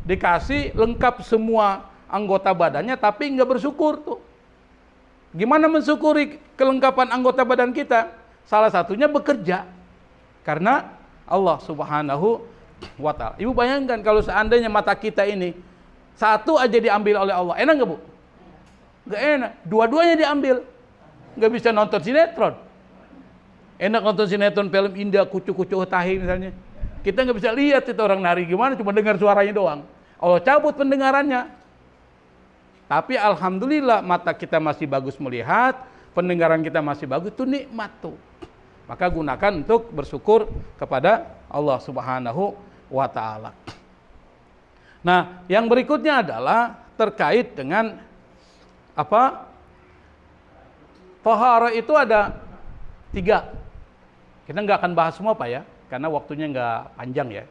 Dikasih lengkap semua anggota badannya tapi nggak bersyukur tuh. Gimana mensyukuri kelengkapan anggota badan kita? Salah satunya bekerja. Karena Allah Subhanahu wa ta'ala. Ibu bayangkan kalau seandainya mata kita ini satu aja diambil oleh Allah, enak nggak, Bu? Nggak enak. Dua-duanya diambil, nggak bisa nonton sinetron. Enak nonton sinetron film indah, kucu-kucu tahi misalnya. Kita nggak bisa lihat itu orang nari gimana, cuma dengar suaranya doang. Allah cabut pendengarannya. Tapi alhamdulillah mata kita masih bagus melihat, pendengaran kita masih bagus, itu nikmat tuh. Maka gunakan untuk bersyukur kepada Allah Subhanahu wa ta'ala. Nah, yang berikutnya adalah terkait dengan apa? Taharah itu ada 3. Kita nggak akan bahas semua, Pak ya, karena waktunya nggak panjang ya.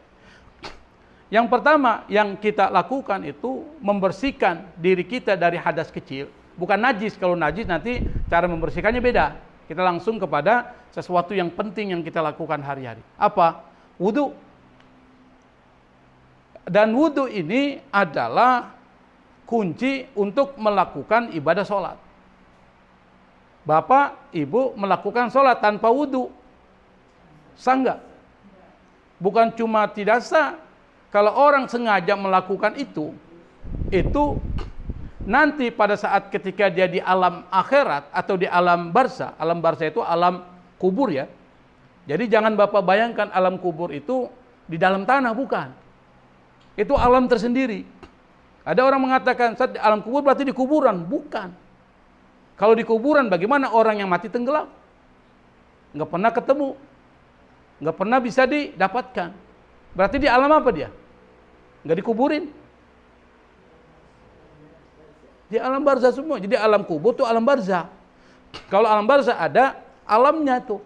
Yang pertama yang kita lakukan itu membersihkan diri kita dari hadas kecil. Bukan najis, kalau najis nanti cara membersihkannya beda. Kita langsung kepada sesuatu yang penting yang kita lakukan hari-hari. Apa? Wudu. Dan wudu ini adalah kunci untuk melakukan ibadah sholat. Bapak, ibu melakukan sholat tanpa wudu, sah nggak? Bukan cuma tidak sah. Kalau orang sengaja melakukan itu nanti pada saat ketika dia di alam akhirat atau di alam barzah itu alam kubur ya. Jadi jangan Bapak bayangkan alam kubur itu di dalam tanah, bukan. Itu alam tersendiri. Ada orang mengatakan, saat di alam kubur berarti di kuburan, bukan. Kalau di kuburan bagaimana orang yang mati tenggelam? Nggak pernah ketemu, nggak pernah bisa didapatkan. Berarti di alam apa dia? Nggak dikuburin. Di alam barzah semua. Jadi alam kubur itu alam barzah. Kalau alam barzah ada alamnya tuh.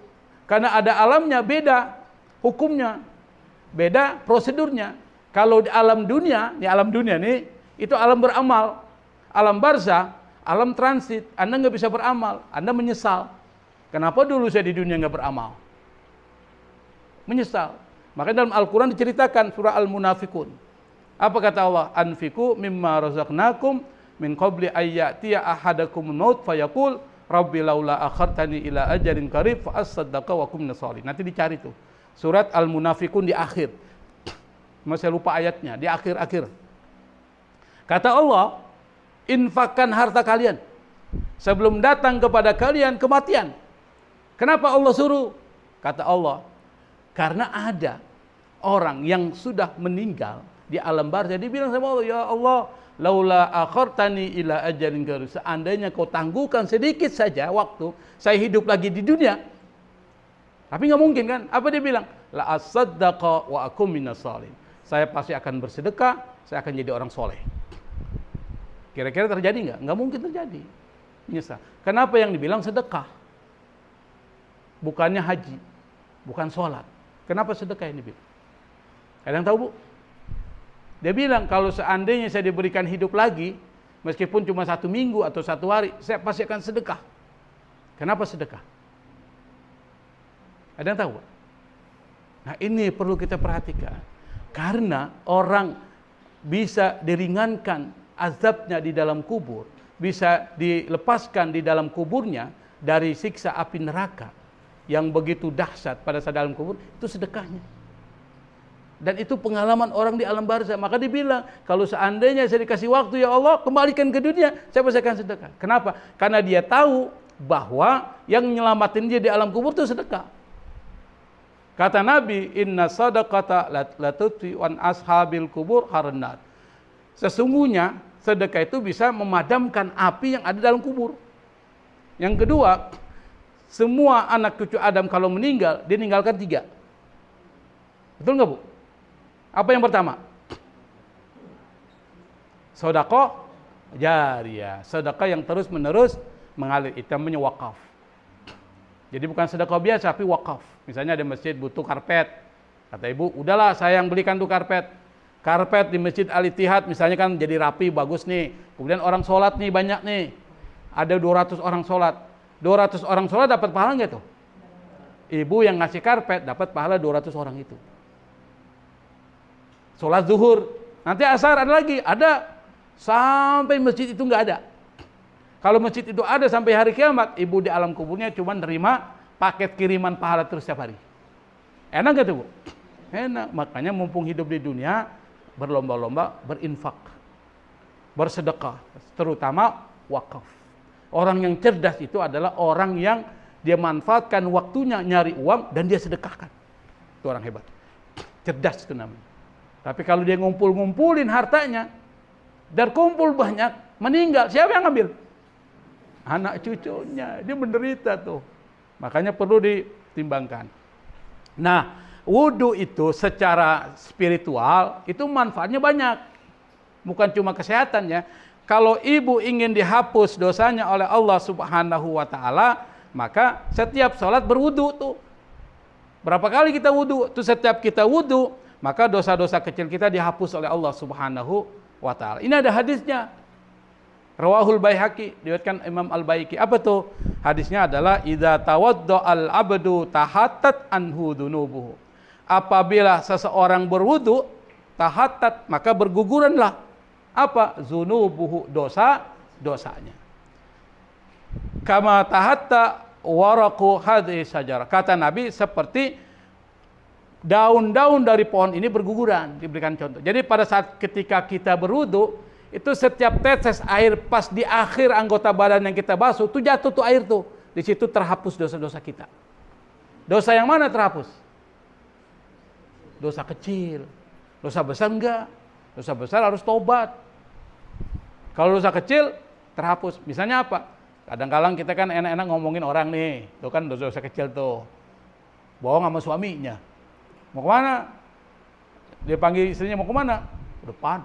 Karena ada alamnya beda hukumnya, beda prosedurnya. Kalau di alam dunia nih itu alam beramal. Alam barzah, alam transit. Anda nggak bisa beramal, Anda menyesal. Kenapa dulu saya di dunia nggak beramal? Menyesal. Makanya dalam Al-Quran diceritakan surah Al-Munafikun. Apa kata Allah? Anfiku mimma razaqnakum min qabli ayyatiya ahadakum maut fayaqul rabbi laula akhartani ila ajalin qarib fa asaddaqa wa kum minasolihin. Nanti dicari tuh. Surat Al-Munafikun di akhir. Masih lupa ayatnya, di akhir-akhir. Kata Allah, infakkan harta kalian sebelum datang kepada kalian kematian. Kenapa Allah suruh? Kata Allah, karena ada orang yang sudah meninggal di alam barzah, dia bilang sama Allah, ya Allah, laula akhartani ila ajalin qarib, seandainya kau tangguhkan sedikit saja waktu saya hidup lagi di dunia. Tapi nggak mungkin kan? Apa dia bilang? La asaddaqa wa akum minasolihin. Saya pasti akan bersedekah, saya akan jadi orang soleh. Kira-kira terjadi nggak? Nggak mungkin terjadi. Menyesal. Kenapa yang dibilang sedekah? Bukannya haji, bukan sholat. Kenapa sedekah ini dibilang? Ada yang tahu, Bu? Dia bilang, kalau seandainya saya diberikan hidup lagi, meskipun cuma 1 minggu atau 1 hari, saya pasti akan sedekah. Kenapa sedekah? Ada yang tahu? Nah, ini perlu kita perhatikan. Karena orang bisa diringankan azabnya di dalam kubur, bisa dilepaskan di dalam kuburnya dari siksa api neraka yang begitu dahsyat pada saat dalam kubur, itu sedekahnya. Dan itu pengalaman orang di alam barzah. Maka dibilang, kalau seandainya saya dikasih waktu, ya Allah, kembalikan ke dunia, saya pasti akan sedekah. Kenapa? Karena dia tahu bahwa yang menyelamatin dia di alam kubur itu sedekah. Kata Nabi, inna sadaqata latutfi wan ashabil kubur harnat. Sesungguhnya sedekah itu bisa memadamkan api yang ada dalam kubur. Yang kedua, semua anak cucu Adam kalau meninggal, dia meninggalkan 3. Betul nggak, Bu? Apa yang pertama? Sedekah jariyah, sedekah yang terus-menerus mengalir. Itu namanya wakaf. Jadi bukan sedekah biasa, tapi wakaf. Misalnya ada masjid butuh karpet. Kata ibu, udahlah saya yang belikan tuh karpet. Karpet di Masjid Al-Ittihad misalnya kan jadi rapi, bagus nih. Kemudian orang sholat nih, banyak nih. Ada 200 orang sholat. 200 orang sholat dapat pahala nggak tuh? Ibu yang ngasih karpet dapat pahala 200 orang itu. Sholat zuhur, nanti asar ada lagi, ada. Sampai masjid itu nggak ada. Kalau masjid itu ada sampai hari kiamat, ibu di alam kuburnya cuma nerima paket kiriman pahala terus setiap hari. Enak gak tuh, Bu? Enak. Makanya mumpung hidup di dunia, berlomba-lomba berinfak, bersedekah, terutama wakaf. Orang yang cerdas itu adalah orang yang dia manfaatkan waktunya nyari uang dan dia sedekahkan. Itu orang hebat. Cerdas itu namanya. Tapi kalau dia ngumpul-ngumpulin hartanya, dan kumpul banyak, meninggal, siapa yang ngambil? Anak cucunya. Dia menderita tuh. Makanya perlu ditimbangkan. Nah, wudu itu secara spiritual itu manfaatnya banyak. Bukan cuma kesehatan ya. Kalau ibu ingin dihapus dosanya oleh Allah Subhanahu wa taala, maka setiap sholat berwudu tuh. Berapa kali kita wudu? Itu setiap kita wudu, maka dosa-dosa kecil kita dihapus oleh Allah Subhanahu wa taala. Ini ada hadisnya. Rawahul Baihaqi, diriwayatkan Imam Al-Baihaqi. Apa tuh? Hadisnya adalah idza tawadda'al abdu tahattat anhu dunubuhu. Apabila seseorang berwudu, tahattat, maka berguguranlah apa? Zunubuhu, dosa-dosanya. Kama tahatta waraqu hadhihi syajarah. Kata Nabi, seperti daun-daun dari pohon ini berguguran, diberikan contoh. Jadi pada saat ketika kita berwudu, itu setiap tetes air pas di akhir anggota badan yang kita basuh, itu jatuh tuh air tuh. Di situ terhapus dosa-dosa kita. Dosa yang mana terhapus? Dosa kecil. Dosa besar enggak. Dosa besar harus tobat. Kalau dosa kecil terhapus. Misalnya apa? Kadang-kadang kita kan enak-enak ngomongin orang nih. Itu kan dosa-dosa kecil tuh. Bohong sama suaminya. Mau kemana? Dia panggil istrinya, mau kemana? Ke depan.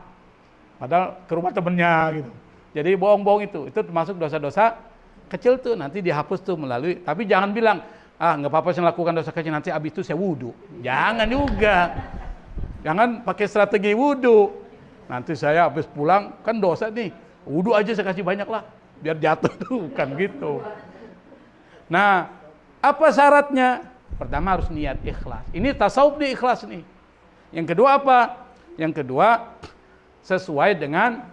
Padahal ke rumah temennya gitu. Jadi bohong-bohong itu termasuk dosa-dosa kecil tuh, nanti dihapus tuh melalui. Tapi jangan bilang, nggak apa-apa saya lakukan dosa kecil, nanti abis itu saya wudu. Jangan juga. Jangan pakai strategi wudu. Nanti saya habis pulang kan dosa nih, wudu aja saya kasih banyak lah, biar jatuh tuh, bukan gitu. Nah, apa syaratnya? Pertama harus niat ikhlas. Ini tasawuf nih, ikhlas nih. Yang kedua apa? Yang kedua, sesuai dengan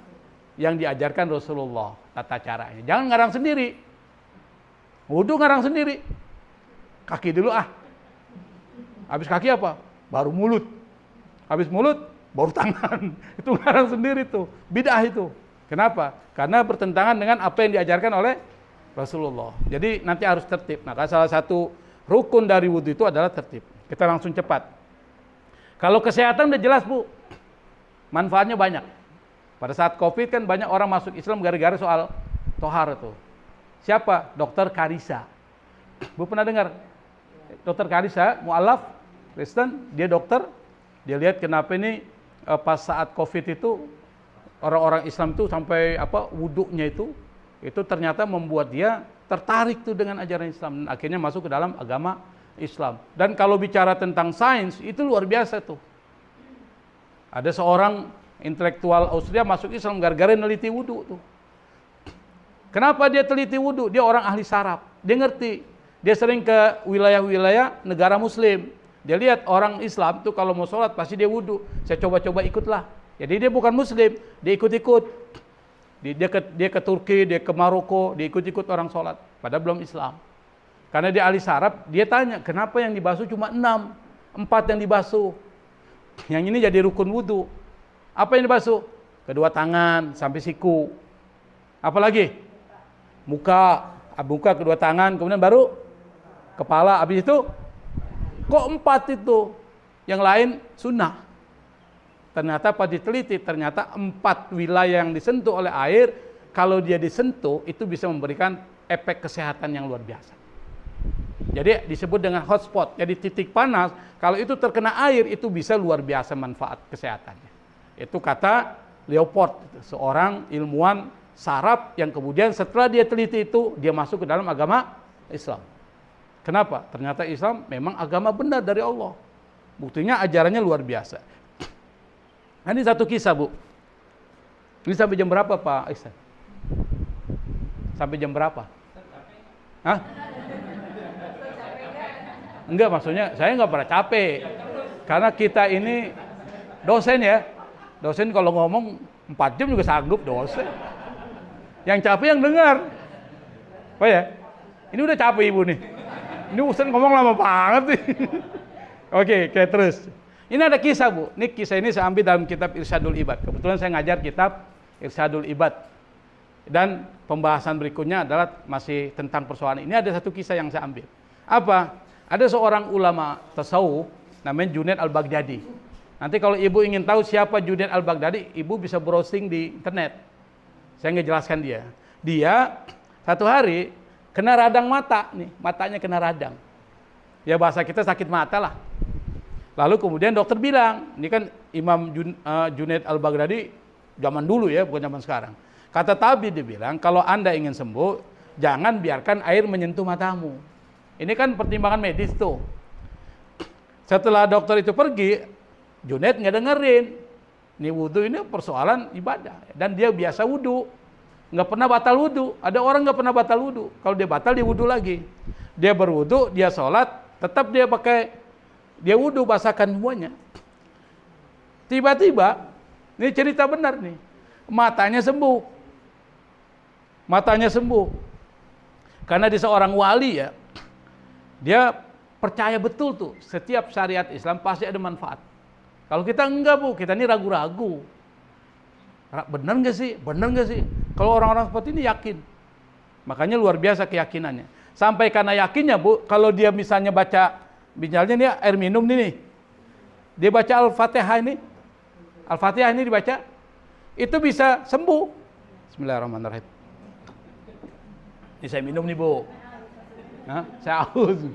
yang diajarkan Rasulullah, tata caranya. Jangan ngarang sendiri. Wudu ngarang sendiri. Kaki dulu Habis kaki apa? Baru mulut. Habis mulut, baru tangan. Itu ngarang sendiri tuh. Bid'ah itu. Kenapa? Karena bertentangan dengan apa yang diajarkan oleh Rasulullah. Jadi nanti harus tertib. Nah, salah satu rukun dari wudu itu adalah tertib. Kita langsung cepat. Kalau kesehatan udah jelas, Bu. Manfaatnya banyak. Pada saat Covid kan banyak orang masuk Islam gara-gara soal tohar itu. Siapa? Dokter Karisa. Bu pernah dengar? Dokter Karisa, mu'alaf, Kristen, dia dokter. Dia lihat kenapa ini pas saat Covid itu orang-orang Islam itu sampai wudunya itu ternyata membuat dia tertarik tuh dengan ajaran Islam dan akhirnya masuk ke dalam agama Islam. Dan kalau bicara tentang sains itu luar biasa tuh. Ada seorang intelektual Austria masuk Islam gara-gara neliti wudu tuh. Kenapa dia teliti wudu? Dia orang ahli saraf. Dia ngerti. Dia sering ke wilayah-wilayah negara Muslim. Dia lihat orang Islam tuh kalau mau sholat pasti dia wudu. Saya coba-coba ikutlah. Jadi dia bukan Muslim, dia ikut-ikut. Dia ke Turki, dia ke Maroko, dia ikut-ikut orang sholat. Padahal belum Islam. Karena dia ahli saraf, dia tanya kenapa yang dibasuh cuma 6, 4 yang dibasuh. Yang ini jadi rukun wudu. Apa yang dibasuh? Kedua tangan sampai siku. Apalagi? Muka, kedua tangan, kemudian baru kepala. Habis itu kok 4 itu? Yang lain sunnah. Ternyata pas diteliti, ternyata 4 wilayah yang disentuh oleh air, kalau dia disentuh itu bisa memberikan efek kesehatan yang luar biasa. Jadi disebut dengan hotspot. Jadi titik panas, kalau itu terkena air itu bisa luar biasa manfaat kesehatannya. Itu kata Leopold, seorang ilmuwan saraf yang kemudian setelah dia teliti itu dia masuk ke dalam agama Islam. Kenapa? Ternyata Islam memang agama benar dari Allah. Buktinya ajarannya luar biasa. Nah, ini satu kisah, Bu. Ini sampai jam berapa, Pak Ihsan? Sampai jam berapa? Hah? Enggak, maksudnya saya nggak pernah capek. Karena kita ini dosen ya. Dosen kalau ngomong 4 jam juga sanggup dosen. Yang capek yang dengar. Apa ya? Ini udah capek Ibu nih. Ini Ustaz ngomong lama banget nih. Oke, terus. Ini ada kisah, Bu. Ini kisah ini saya ambil dalam kitab Irsyadul Ibad. Kebetulan saya ngajar kitab Irsyadul Ibad. Dan pembahasan berikutnya adalah masih tentang persoalan ini. Ada satu kisah yang saya ambil. Apa? Ada seorang ulama tasawuf namanya Junaid Al-Baghdadi. Nanti kalau Ibu ingin tahu siapa Junaid Al-Baghdadi, Ibu bisa browsing di internet. Saya ngejelaskan dia. Dia satu hari kena radang mata nih, matanya kena radang. Ya bahasa kita sakit mata lah. Lalu kemudian dokter bilang, ini kan Imam Junaid Al-Baghdadi zaman dulu ya, bukan zaman sekarang. Kata tabib dia bilang, kalau Anda ingin sembuh, jangan biarkan air menyentuh matamu. Ini kan pertimbangan medis tuh. Setelah dokter itu pergi, Junaid nggak dengerin. Ini wudhu ini persoalan ibadah. Dan dia biasa wudhu. Nggak pernah batal wudhu. Ada orang nggak pernah batal wudhu. Kalau dia batal, dia wudhu lagi. Dia berwudhu, dia sholat, tetap dia pakai, dia wudhu, basahkan semuanya. Tiba-tiba, ini cerita benar nih, matanya sembuh. Matanya sembuh. Karena dia seorang wali ya, dia percaya betul tuh, setiap syariat Islam pasti ada manfaat. Kalau kita enggak Bu, kita ini ragu-ragu. Benar nggak sih? Benar nggak sih? Kalau orang-orang seperti ini yakin. Makanya luar biasa keyakinannya. Sampai karena yakinnya Bu, kalau dia misalnya baca, misalnya ini air minum nih, dia baca Al-Fatihah ini, Al-Fatihah ini dibaca, itu bisa sembuh. Bismillahirrahmanirrahim. Ini saya minum nih Bu. Nah, saya haus.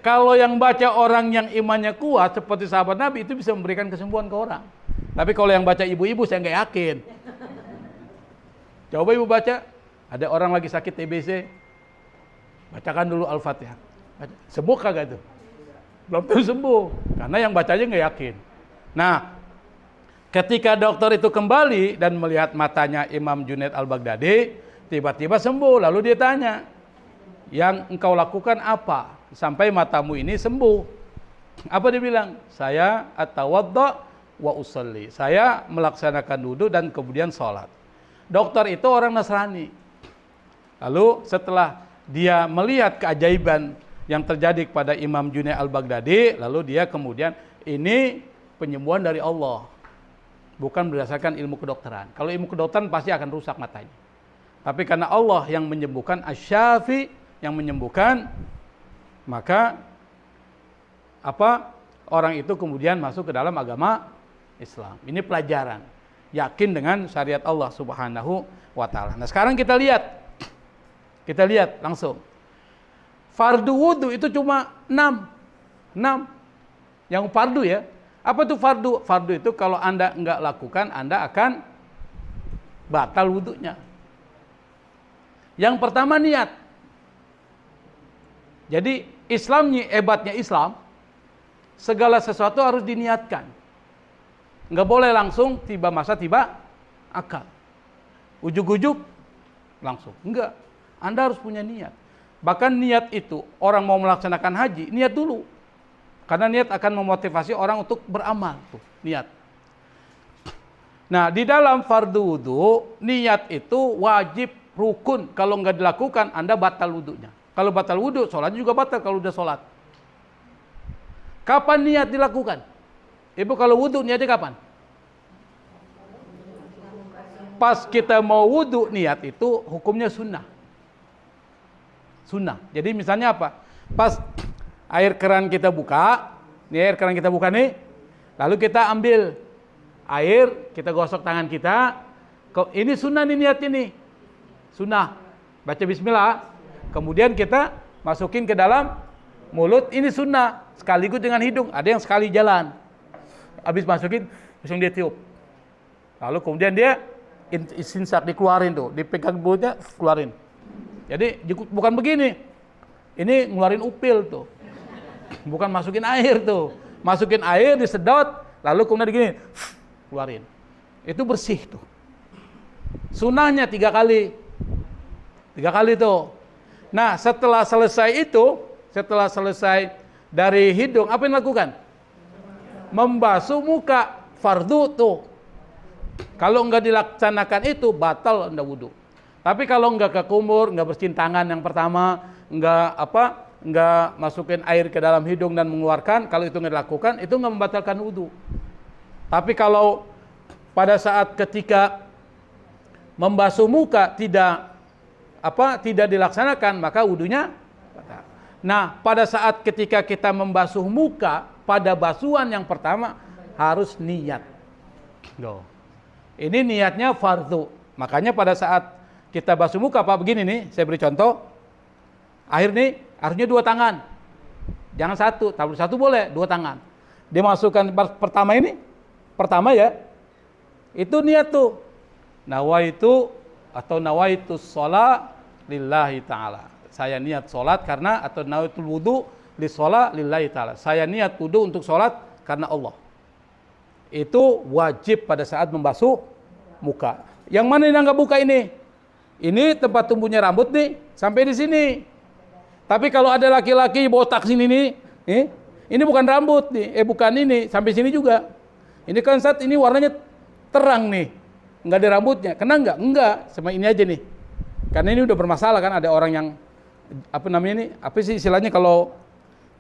Kalau yang baca orang yang imannya kuat seperti sahabat Nabi itu bisa memberikan kesembuhan ke orang. Tapi kalau yang baca ibu-ibu saya nggak yakin. Coba ibu baca, ada orang lagi sakit TBC, bacakan dulu Al-Fatihah. Sembuh kagak tuh? Belum tentu sembuh, karena yang bacanya nggak yakin. Nah, ketika dokter itu kembali dan melihat matanya Imam Junaid Al-Baghdadi, tiba-tiba sembuh. Lalu dia tanya, yang engkau lakukan apa? Sampai matamu ini sembuh. Apa dia bilang? Saya atawadda wa usalli. Saya melaksanakan wudu dan kemudian sholat. Dokter itu orang Nasrani. Lalu setelah dia melihat keajaiban yang terjadi kepada Imam Junaid Al-Baghdadi, lalu dia kemudian, ini penyembuhan dari Allah, bukan berdasarkan ilmu kedokteran. Kalau ilmu kedokteran pasti akan rusak matanya. Tapi karena Allah yang menyembuhkan, Asy-Syafi yang menyembuhkan, maka orang itu kemudian masuk ke dalam agama Islam. Ini pelajaran, yakin dengan syariat Allah Subhanahu wa taala. Nah, sekarang kita lihat langsung. Fardu wudu itu cuma 6. Yang fardu ya. Apa itu fardu? Fardu itu kalau Anda enggak lakukan, Anda akan batal wudunya. Yang pertama niat. Jadi hebatnya Islam, segala sesuatu harus diniatkan. Nggak boleh langsung tiba masa tiba akal. Ujuk-ujuk langsung. Enggak. Anda harus punya niat. Bahkan niat itu, orang mau melaksanakan haji, niat dulu. Karena niat akan memotivasi orang untuk beramal. Tuh, niat. Nah, di dalam fardu wudu, niat itu wajib rukun. Kalau nggak dilakukan, Anda batal wudunya. Kalau batal wudu, sholatnya juga batal kalau udah sholat. Kapan niat dilakukan? Ibu kalau wudu niatnya kapan? Pas kita mau wudu, niat itu hukumnya sunnah. Sunnah. Jadi misalnya apa? Pas air keran kita buka, nih air keran kita buka nih, lalu kita ambil air, kita gosok tangan kita. Ini sunnah nih niat ini. Sunnah. Baca bismillah. Kemudian kita masukin ke dalam mulut, ini sunnah. Sekaligus dengan hidung. Ada yang sekali jalan. Habis masukin, langsung dia tiup. Lalu kemudian dia istinsak, dikeluarin tuh. Dipegang mulutnya, keluarin. Jadi bukan begini. Ini ngeluarin upil tuh. Bukan masukin air tuh. Masukin air, disedot, lalu kemudian begini, keluarin. Itu bersih tuh. Sunnahnya 3 kali. 3 kali tuh. Nah, setelah selesai dari hidung, apa yang dilakukan? Membasuh muka, fardu tuh. Kalau enggak dilaksanakan itu, batal Anda wudu. Tapi kalau enggak ke kumur, enggak bersihin tangan yang pertama, enggak masukin air ke dalam hidung dan mengeluarkan, kalau itu enggak dilakukan, itu enggak membatalkan wudu. Tapi kalau pada saat ketika membasuh muka tidak dilaksanakan, maka wudunya batal. Nah, pada saat ketika kita membasuh muka, pada basuhan yang pertama harus niat. Ini niatnya fardu. Makanya pada saat kita basuh muka, Pak, begini nih, saya beri contoh. Air nih, harusnya 2 tangan. Jangan 1, tapi 1 boleh, 2 tangan. Dimasukkan pertama ya, itu niat tuh. Nawaitu sholat lillahi ta'ala. Saya niat sholat karena, atau nawaitul wudu lis-shalah lillahi ta'ala. Saya niat wudu untuk sholat karena Allah. Itu wajib pada saat membasuh muka. Yang mana yang nggak buka ini? Ini tempat tumbuhnya rambut nih, sampai di sini. Tapi kalau ada laki-laki botak sini nih, ini bukan rambut nih, bukan ini, sampai sini juga. Ini kan saat ini warnanya terang nih, nggak ada rambutnya. Kena nggak? Enggak, sama ini aja nih. Karena ini udah bermasalah kan, ada orang yang apa namanya ini? Apa sih istilahnya kalau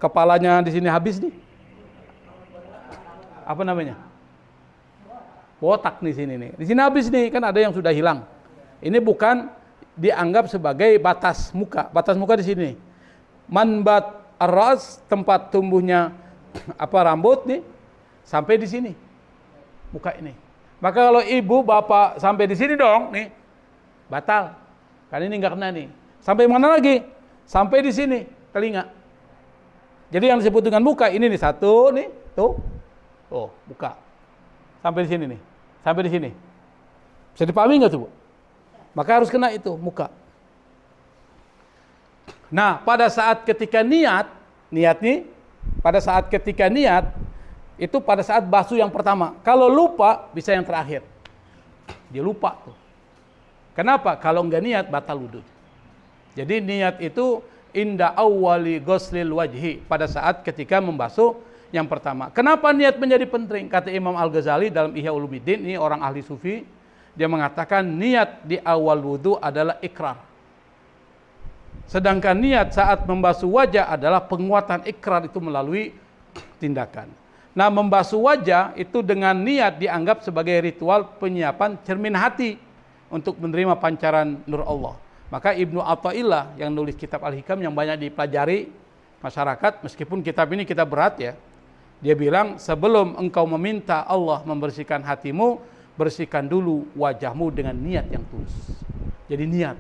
kepalanya di sini habis nih? Apa namanya? Botak nih sini nih. Di sini habis nih, kan ada yang sudah hilang. Ini bukan dianggap sebagai batas muka. Batas muka di sini. Manbat ar-ras, tempat tumbuhnya apa rambut nih, sampai di sini. Muka ini. Maka kalau ibu, bapak sampai di sini dong, nih. Batal. Karena ini nggak kena nih. Sampai mana lagi? Sampai di sini, telinga. Jadi yang disebut dengan muka ini nih, satu nih, tuh. Oh, buka. Sampai di sini nih. Sampai di sini. Bisa dipahami nggak tuh, Bu? Maka harus kena itu, muka. Nah, pada saat ketika niat nih, pada saat ketika niat, itu pada saat basuh yang pertama. Kalau lupa, bisa yang terakhir. Dia lupa tuh. Kenapa? Kalau nggak niat, batal wudu. Jadi niat itu inda awwali ghuslil wajhi, pada saat ketika membasuh yang pertama. Kenapa niat menjadi penting? Kata Imam Al-Ghazali dalam Ihya Ulumuddin, ini orang ahli sufi, dia mengatakan niat di awal wudu adalah ikrar. Sedangkan niat saat membasuh wajah adalah penguatan ikrar itu melalui tindakan. Nah, membasuh wajah itu dengan niat dianggap sebagai ritual penyiapan cermin hati untuk menerima pancaran nur Allah. Maka Ibnu Athaillah yang nulis kitab Al-Hikam yang banyak dipelajari masyarakat, meskipun kitab ini kitab berat ya, dia bilang sebelum engkau meminta Allah membersihkan hatimu, bersihkan dulu wajahmu dengan niat yang tulus. Jadi niat.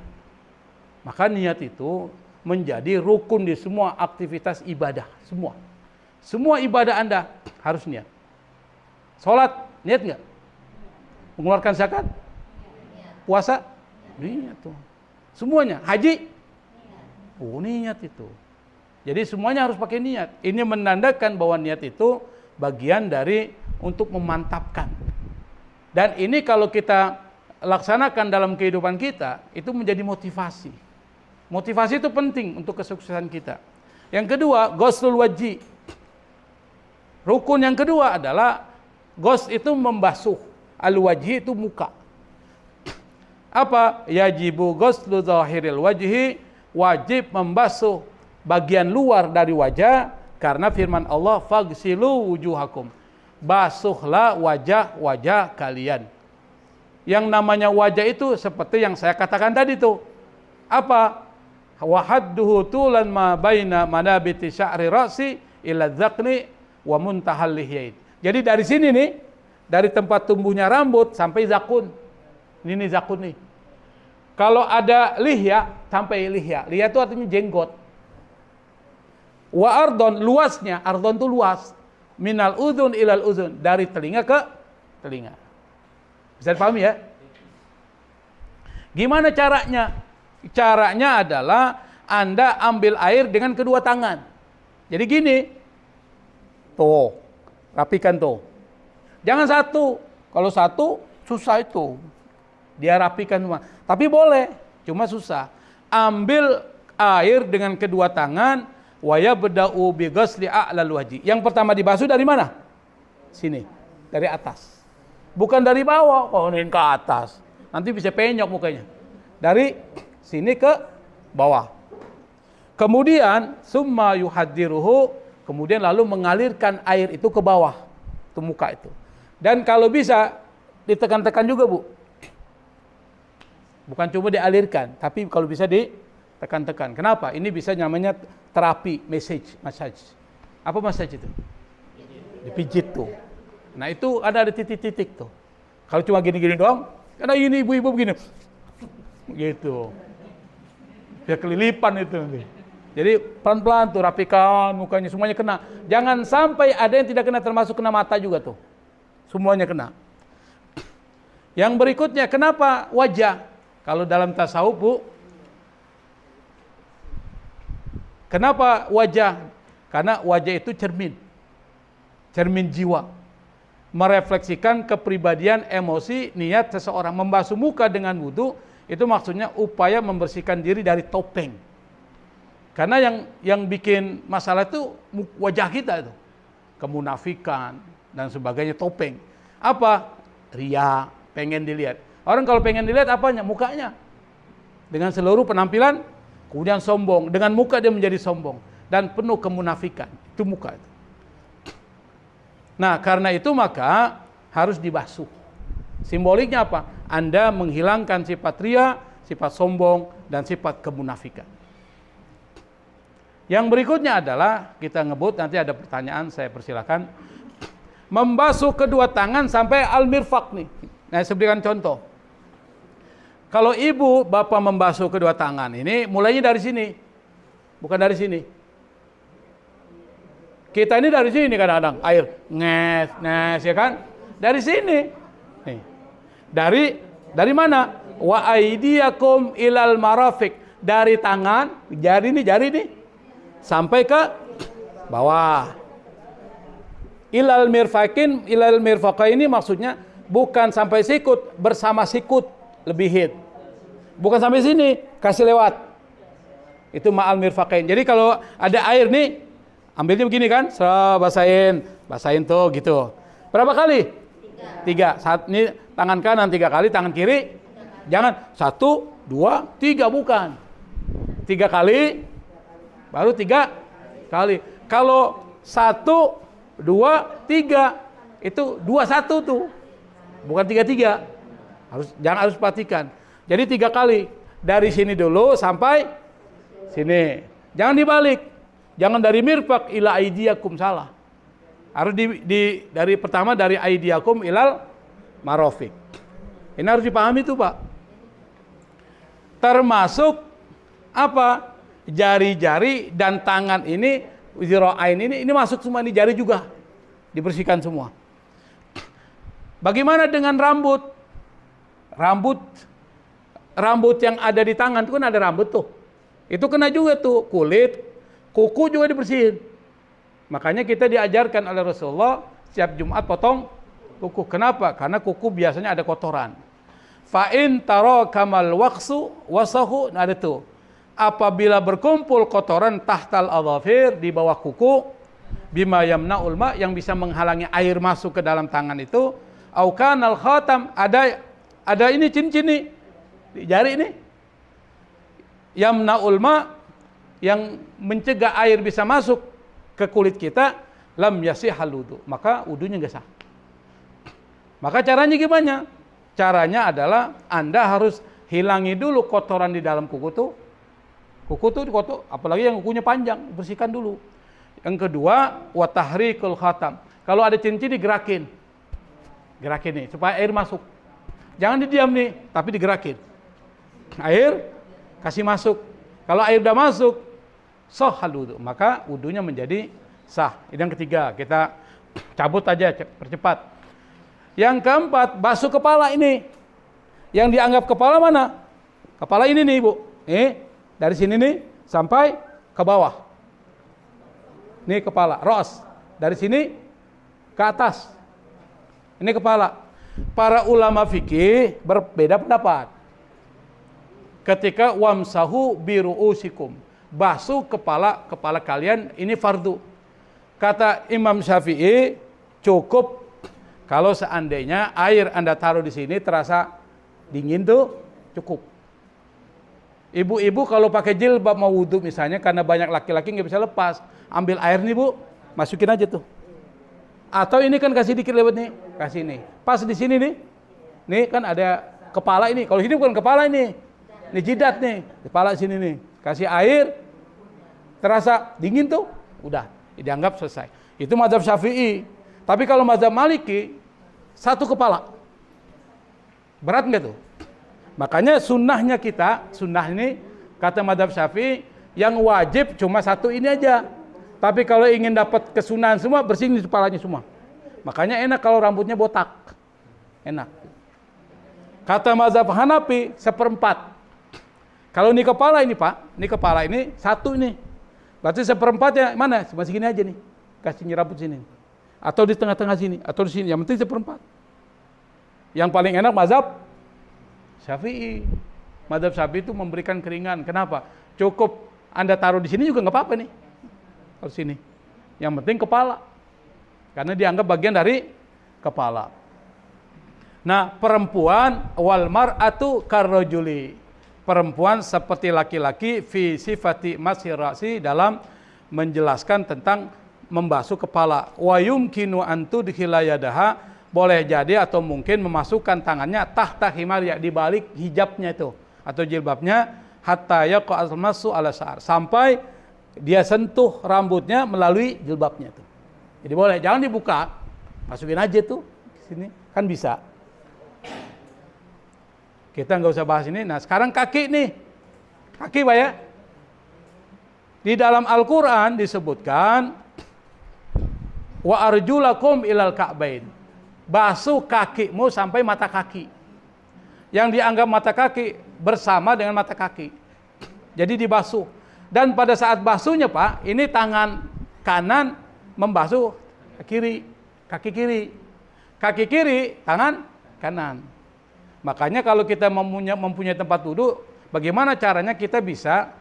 Maka niat itu menjadi rukun di semua aktivitas ibadah. Semua ibadah Anda harus niat. Sholat, niat nggak? Mengeluarkan zakat? Puasa? Niat tuh. Semuanya. Haji? Oh, niat itu. Jadi semuanya harus pakai niat. Ini menandakan bahwa niat itu bagian dari untuk memantapkan. Dan ini kalau kita laksanakan dalam kehidupan kita, itu menjadi motivasi. Motivasi itu penting untuk kesuksesan kita. Yang kedua, ghuslul wajhi. Rukun yang kedua adalah ghusl itu membasuh. Al-wajhi itu muka. Apa? Yajibu ghuslu zahiril wajhi, wajib membasuh bagian luar dari wajah karena firman Allah faghsilu wujuhakum. Basuhlah wajah-wajah kalian. Yang namanya wajah itu seperti yang saya katakan tadi tuh. Apa? Wahadduhu tulan ma baina manabiti sya'ri ra'si ila dzaqni wa muntahal lihyain. Jadi dari sini nih, dari tempat tumbuhnya rambut sampai zakun. Ini nih zakun nih. Kalau ada lihya sampai lihya. Lihya itu artinya jenggot. Wa ardon, luasnya, ardon itu luas. Minal udhun ilal udhun, dari telinga ke telinga. Bisa dipahami ya? Gimana caranya? Caranya adalah Anda ambil air dengan kedua tangan. Jadi gini. Tuh, rapikan tuh. Jangan satu. Kalau satu, susah itu. Dia rapikan semua. Tapi boleh, cuma susah. Ambil air dengan kedua tangan, wa yabda'u bi ghusli a'lal wajhi. Yang pertama dibasuh dari mana? Sini, dari atas. Bukan dari bawah, ini ke atas. Nanti bisa penyok mukanya. Dari sini ke bawah. Kemudian summa yuhaddiruhu, kemudian lalu mengalirkan air itu ke bawah, ke muka itu. Dan kalau bisa ditekan-tekan juga, Bu. Bukan cuma dialirkan, tapi kalau bisa ditekan-tekan. Kenapa? Ini bisa namanya terapi, massage. Apa massage itu? Dipijit tuh. Nah itu ada titik-titik tuh. Kalau cuma gini-gini doang, karena ini ibu-ibu begini. Gitu. Biar kelilipan itu nanti. Jadi pelan-pelan tuh rapikan mukanya, semuanya kena. Jangan sampai ada yang tidak kena, termasuk kena mata juga tuh. Semuanya kena. Yang berikutnya, kenapa wajah? Kalau dalam tasawuf, Bu, kenapa wajah? Karena wajah itu cermin jiwa, merefleksikan kepribadian, emosi, niat seseorang. Membasuh muka dengan wudu itu maksudnya upaya membersihkan diri dari topeng. Karena yang bikin masalah itu wajah kita itu, kemunafikan dan sebagainya, topeng. Apa? Ria, pengen dilihat. Orang kalau pengen dilihat apanya? Mukanya. Dengan seluruh penampilan, kemudian sombong. Dengan muka dia menjadi sombong dan penuh kemunafikan. Itu muka itu. Nah, karena itu maka harus dibasuh. Simboliknya apa? Anda menghilangkan sifat ria, sifat sombong, dan sifat kemunafikan. Yang berikutnya adalah, kita ngebut, nanti ada pertanyaan, saya persilakan. Membasuh kedua tangan sampai al-mirfaq nih. Nah, saya berikan contoh. Kalau ibu, bapak membasuh kedua tangan ini, mulainya dari sini. Bukan dari sini. Kita ini dari sini kadang-kadang air nges ya kan? Dari sini. Nih. Dari mana? Wa aidiyakum ilal marafiq. Dari tangan, jari nih sampai ke bawah. Ilal mirfaqain ini maksudnya bukan sampai sikut, bersama sikut lebih hit. Bukan sampai sini, kasih lewat. Itu ma'al mirfaqain. Jadi kalau ada air nih, ambilnya begini kan, basahin tuh gitu. Berapa kali? 3. Saat ini tangan kanan 3 kali, tangan kiri jangan 1, 2, 3, bukan. 3 kali, baru 3 kali. Kalau 1, 2, 3 itu 2, 1 tuh, bukan 3, 3. Harus perhatikan. Jadi 3 kali dari sini dulu sampai sini. Jangan dibalik. Jangan dari mirfaq ila aidiyakum, salah. Harus dari pertama dari aidiyakum ilal marafiq. Ini harus dipahami tuh, Pak. Termasuk apa? Jari-jari dan tangan ini, zira'ain ini masuk semua, ini jari juga dibersihkan semua. Bagaimana dengan rambut? Rambut yang ada di tangan itu kan ada rambut tuh. Itu kena juga tuh, kulit, kuku juga dibersihin. Makanya kita diajarkan oleh Rasulullah setiap Jumat potong kuku. Kenapa? Karena kuku biasanya ada kotoran. Fa'in taro kamal waqsu wasahu, ada tuh. Apabila berkumpul kotoran tahtal adhafir, di bawah kuku, bima yamna'ul ma, yang bisa menghalangi air masuk ke dalam tangan itu, au kanal khatam, ada ini cincin nih di jari ini, yamna'ul ma, yang mencegah air bisa masuk ke kulit kita, lam yasihal wudu, maka wudunya enggak sah. Maka caranya gimana? Caranya adalah Anda harus hilangi dulu kotoran di dalam kuku tuh. Kuku tuh kotor, apalagi yang kukunya panjang, bersihkan dulu. Yang kedua, wa tahrikul khatam. Kalau ada cincin digerakin. Gerakin nih supaya air masuk. Jangan didiam nih, tapi digerakin. Air kasih masuk. Kalau air udah masuk, sahal wudu, maka wudunya menjadi sah. Ini yang ketiga, kita cabut aja, percepat. Yang keempat, basuh kepala ini. Yang dianggap kepala mana? Kepala ini nih, Bu. Dari sini nih sampai ke bawah. Ini kepala, ros. Dari sini ke atas. Ini kepala. Para ulama fikih berbeda pendapat. Ketika wamsahu biru'usikum, basuh kepala kalian, ini fardu. Kata Imam Syafi'i, cukup kalau seandainya air Anda taruh di sini terasa dingin tuh, cukup. Ibu-ibu kalau pakai jilbab mau wudhu misalnya, karena banyak laki-laki nggak bisa lepas, ambil air nih, Bu, masukin aja tuh. Atau ini kan kasih dikit lewat nih, kasih nih. Pas di sini nih kan ada kepala ini. Kalau ini bukan kepala ini jidat nih, kepala sini nih. Kasih air, terasa dingin tuh, udah dianggap selesai. Itu mazhab Syafi'i. Tapi kalau mazhab Maliki, satu kepala. Berat nggak tuh? Makanya sunnah ini kata mazhab Syafi'i, yang wajib cuma satu ini aja. Tapi kalau ingin dapat kesunahan semua, bersihin di kepalanya semua. Makanya enak kalau rambutnya botak. Enak. Kata mazhab Hanafi, 1/4. Kalau ini kepala ini, Pak, ini kepala ini satu ini. Berarti seperempatnya mana? Masih gini aja nih. Kasih nyerabut sini. Atau di tengah-tengah sini, atau di sini. Yang penting seperempat. Yang paling enak mazhab Syafi'i. Mazhab Syafi'i itu memberikan keringan. Kenapa? Cukup Anda taruh di sini juga nggak apa-apa nih. Taruh sini. Yang penting kepala. Karena dianggap bagian dari kepala. Nah, perempuan wal mar'atu karrajuli. Perempuan seperti laki-laki fi sifati masirasi dalam menjelaskan tentang membasuh kepala. Wa yumkinu an tudkhila yadaha, boleh jadi atau mungkin memasukkan tangannya tahta himar, ya, di balik hijabnya itu atau jilbabnya, hatta yaqa'al masu ala sa'ar, sampai dia sentuh rambutnya melalui jilbabnya itu. Jadi boleh, jangan dibuka. Masukin aja tuh ke sini, kan bisa. Kita nggak usah bahas ini. Nah, sekarang kaki nih. Kaki, Pak, ya. Di dalam Al-Qur'an disebutkan wa arjulakum ilal ka'bain. Basuh kakimu sampai mata kaki. Yang dianggap mata kaki bersama dengan mata kaki. Jadi dibasuh. Dan pada saat basuhnya, Pak, ini tangan kanan membasuh kaki kiri. Kaki kiri, tangan kanan. Makanya kalau kita mempunyai tempat duduk, bagaimana caranya kita bisa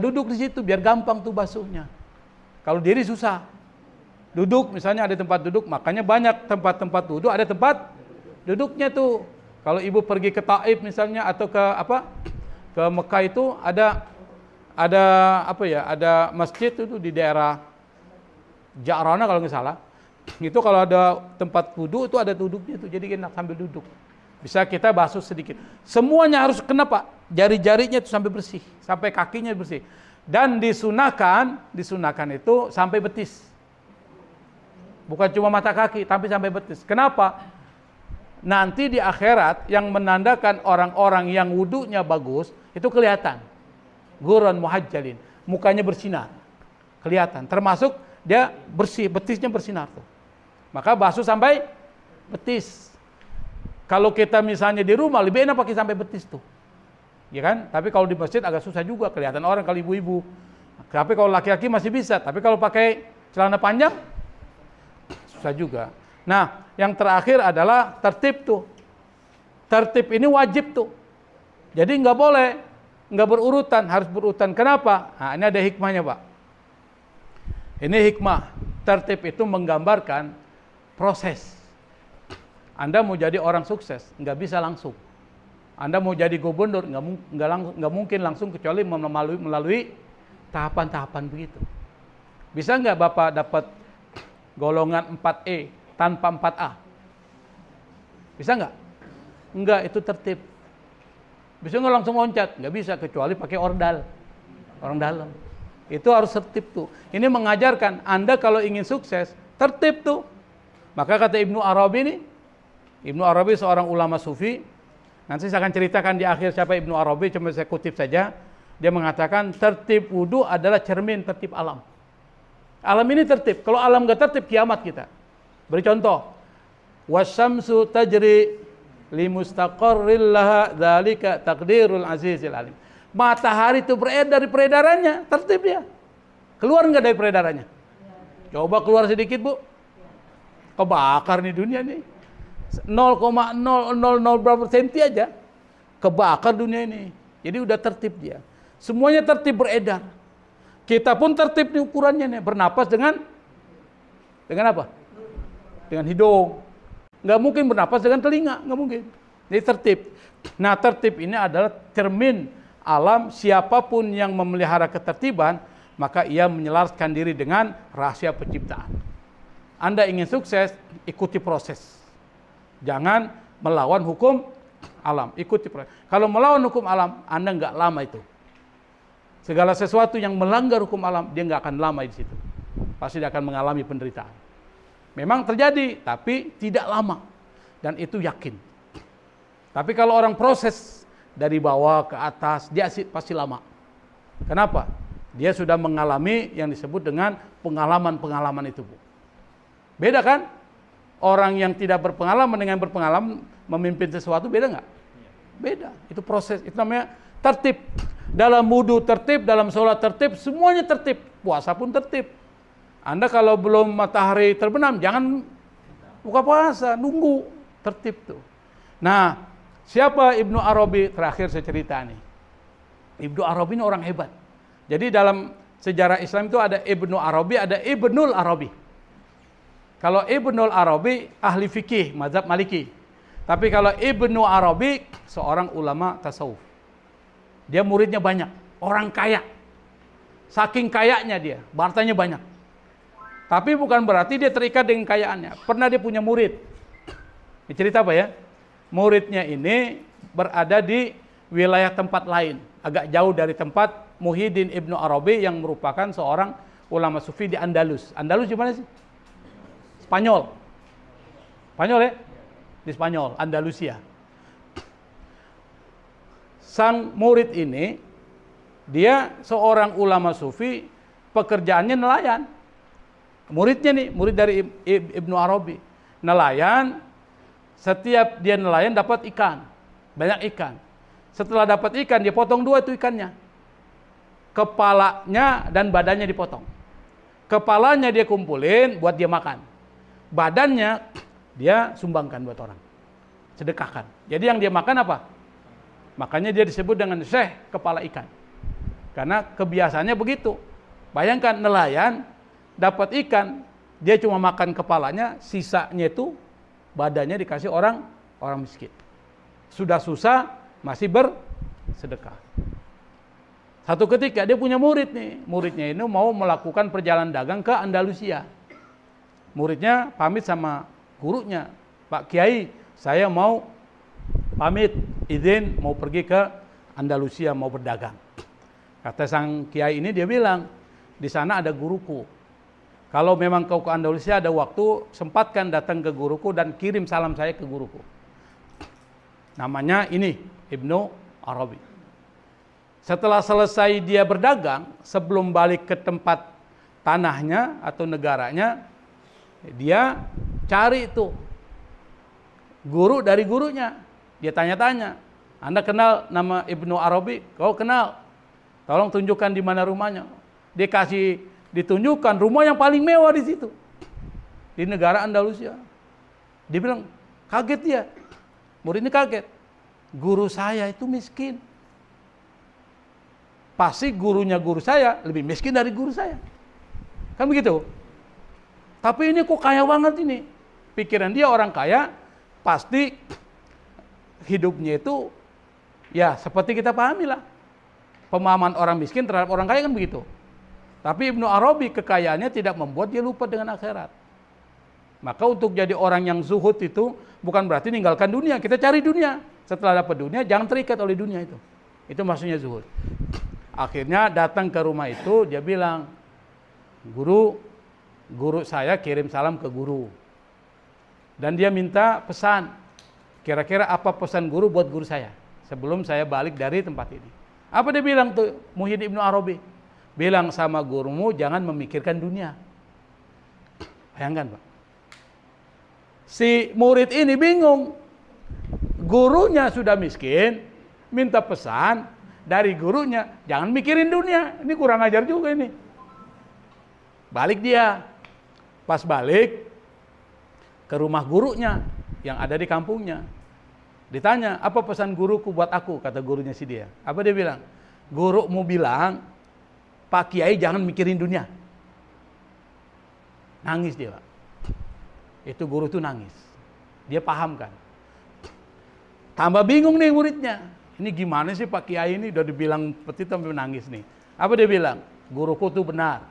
duduk di situ biar gampang tuh basuhnya. Kalau diri susah. Duduk misalnya ada tempat duduk, makanya banyak tempat-tempat duduk ada tempat duduknya tuh. Kalau ibu pergi ke Taif misalnya atau ke Mekah itu ada ada masjid itu di daerah Ja'rana kalau nggak salah. Itu kalau ada tempat duduk itu ada duduknya tuh, jadi enak sambil duduk. Bisa kita basuh sedikit. Semuanya harus kena, Pak. Jari-jarinya itu sampai bersih, sampai kakinya bersih. Dan disunahkan itu sampai betis. Bukan cuma mata kaki, tapi sampai betis. Kenapa? Nanti di akhirat yang menandakan orang-orang yang wudunya bagus itu kelihatan. Ghurran muhajjalin, mukanya bersinar. Kelihatan, termasuk dia bersih, betisnya bersinar tuh. Maka basuh sampai betis. Kalau kita misalnya di rumah lebih enak pakai sampai betis tuh. Ya kan? Tapi kalau di masjid agak susah juga kelihatan orang kalau ibu-ibu. Tapi kalau laki-laki masih bisa, tapi kalau pakai celana panjang susah juga. Nah, yang terakhir adalah tertib tuh. Tertib ini wajib tuh. Jadi nggak boleh nggak berurutan, harus berurutan. Kenapa? Nah, ini ada hikmahnya, Pak. Ini hikmah. Tertib itu menggambarkan proses. Anda mau jadi orang sukses, nggak bisa langsung. Anda mau jadi gubernur, nggak mungkin langsung kecuali melalui tahapan-tahapan begitu. Bisa nggak Bapak dapat golongan 4E tanpa 4A? Bisa nggak? Enggak, itu tertib. Bisa nggak langsung loncat? Nggak bisa, kecuali pakai ordal. Orang dalam. Itu harus tertib tuh. Ini mengajarkan Anda kalau ingin sukses, tertib tuh. Maka kata Ibnu Arabi seorang ulama sufi, nanti saya akan ceritakan di akhir siapa Ibnu Arabi, cuma saya kutip saja. Dia mengatakan tertib wudu adalah cermin tertib alam. Alam ini tertib. Kalau alam nggak tertib, kiamat kita. Beri contoh. Wasyamsu tajri limustaqarril laha dzalika taqdirul azizil alim. Matahari itu beredar dari peredarannya, tertib ya. Keluar nggak dari peredarannya? Coba keluar sedikit, Bu. Kebakar nih dunia nih. 0,000 berapa senti aja kebakar dunia ini. Jadi udah tertib dia. Semuanya tertib beredar. Kita pun tertib nih ukurannya nih. Bernapas dengan apa? Dengan hidung. Nggak mungkin bernapas dengan telinga, nggak mungkin. Jadi tertib. Nah, tertib ini adalah cermin alam. Siapapun yang memelihara ketertiban, maka ia menyelaraskan diri dengan rahasia penciptaan. Anda ingin sukses, ikuti proses. Jangan melawan hukum alam, ikuti proses. Kalau melawan hukum alam, Anda nggak lama itu. Segala sesuatu yang melanggar hukum alam, dia nggak akan lama di situ. Pasti dia akan mengalami penderitaan. Memang terjadi, tapi tidak lama. Dan itu yakin. Tapi kalau orang proses dari bawah ke atas, dia pasti lama. Kenapa? Dia sudah mengalami yang disebut dengan pengalaman-pengalaman itu, Bu. Beda kan? Orang yang tidak berpengalaman dengan berpengalaman memimpin sesuatu beda nggak? Beda. Itu proses. Itu namanya tertib. Dalam wudu tertib, dalam sholat tertib, semuanya tertib. Puasa pun tertib. Anda kalau belum matahari terbenam, jangan buka puasa, nunggu tertib tuh. Nah, siapa Ibnu Arabi? Terakhir saya cerita nih. Ibnu Arabi ini orang hebat. Jadi dalam sejarah Islam itu ada Ibnu Arabi, ada Ibnul Arabi. Kalau Ibnul Arabi ahli fikih, mazhab Maliki. Tapi kalau Ibnu Arabi seorang ulama tasawuf. Dia muridnya banyak, orang kaya. Saking kayanya dia, hartanya banyak. Tapi bukan berarti dia terikat dengan kayaannya. Pernah dia punya murid. Ini cerita apa ya? Muridnya ini berada di wilayah tempat lain, agak jauh dari tempat Muhyiddin Ibnu Arabi yang merupakan seorang ulama sufi di Andalus. Andalus di mana sih? Spanyol. Spanyol ya? Di Spanyol, Andalusia. Sang murid ini, dia seorang ulama sufi, pekerjaannya nelayan. Muridnya nih, murid dari Ibnu Arabi. Nelayan, setiap dia nelayan dapat ikan. Banyak ikan. Setelah dapat ikan, dia potong dua itu ikannya. Kepalanya dan badannya dipotong. Kepalanya dia kumpulin buat dia makan. Badannya dia sumbangkan buat orang. Sedekahkan. Jadi yang dia makan apa? Makanya dia disebut dengan syekh kepala ikan. Karena kebiasaannya begitu. Bayangkan nelayan dapat ikan, dia cuma makan kepalanya, sisanya itu badannya dikasih orang miskin. Sudah susah masih bersedekah. Satu ketika dia punya murid nih. Muridnya ini mau melakukan perjalanan dagang ke Andalusia. Muridnya pamit sama gurunya, Pak Kiai, saya mau pamit izin mau pergi ke Andalusia mau berdagang. Kata sang kiai ini, dia bilang, di sana ada guruku. Kalau memang kau ke Andalusia ada waktu, sempatkan datang ke guruku dan kirim salam saya ke guruku. Namanya ini Ibnu Arabi. Setelah selesai dia berdagang, sebelum balik ke tempat tanahnya atau negaranya, dia cari itu guru dari gurunya. Dia tanya-tanya, Anda kenal nama Ibnu Arabi? Kau kenal? Tolong tunjukkan di mana rumahnya. Dia kasih ditunjukkan rumah yang paling mewah di situ, di negara Andalusia. Dia bilang, kaget dia. Murid ini kaget. Guru saya itu miskin. Pasti gurunya guru saya lebih miskin dari guru saya. Kan begitu? Tapi ini kok kaya banget ini. Pikiran dia orang kaya, pasti hidupnya itu ya seperti kita pahami lah. Pemahaman orang miskin terhadap orang kaya kan begitu. Tapi Ibnu Arabi kekayaannya tidak membuat dia lupa dengan akhirat. Maka untuk jadi orang yang zuhud itu bukan berarti ninggalkan dunia. Kita cari dunia. Setelah dapat dunia, jangan terikat oleh dunia itu. Itu maksudnya zuhud. Akhirnya datang ke rumah itu, dia bilang, Guru saya kirim salam ke guru. Dan dia minta pesan. Kira-kira apa pesan guru buat guru saya sebelum saya balik dari tempat ini. Apa dia bilang tuh Muhyiddin Ibnu Arabi? Bilang sama gurumu jangan memikirkan dunia. Bayangkan Pak. Si murid ini bingung. Gurunya sudah miskin, minta pesan dari gurunya, jangan mikirin dunia. Ini kurang ajar juga ini. Balik dia. Pas balik ke rumah gurunya yang ada di kampungnya. Ditanya, apa pesan guruku buat aku? Kata gurunya si dia. Apa dia bilang? Gurumu bilang, Pak Kiai jangan mikirin dunia. Nangis dia Pak. Itu guru itu nangis. Dia paham kan. Tambah bingung nih muridnya. Ini gimana sih Pak Kiai ini udah dibilang seperti itu sampai nangis nih. Apa dia bilang? Guruku itu benar.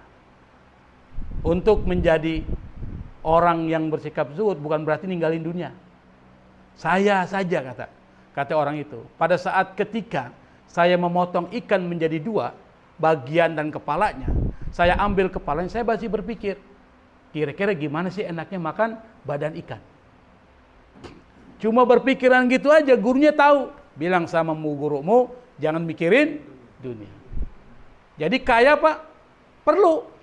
Untuk menjadi orang yang bersikap zuhud bukan berarti ninggalin dunia. Saya saja kata orang itu. Pada saat ketika saya memotong ikan menjadi dua, bagian dan kepalanya, saya ambil kepalanya, saya masih berpikir, kira-kira gimana sih enaknya makan badan ikan. Cuma berpikiran gitu aja, gurunya tahu. Bilang sama gurumu, jangan mikirin dunia. Jadi kaya Pak, perlu.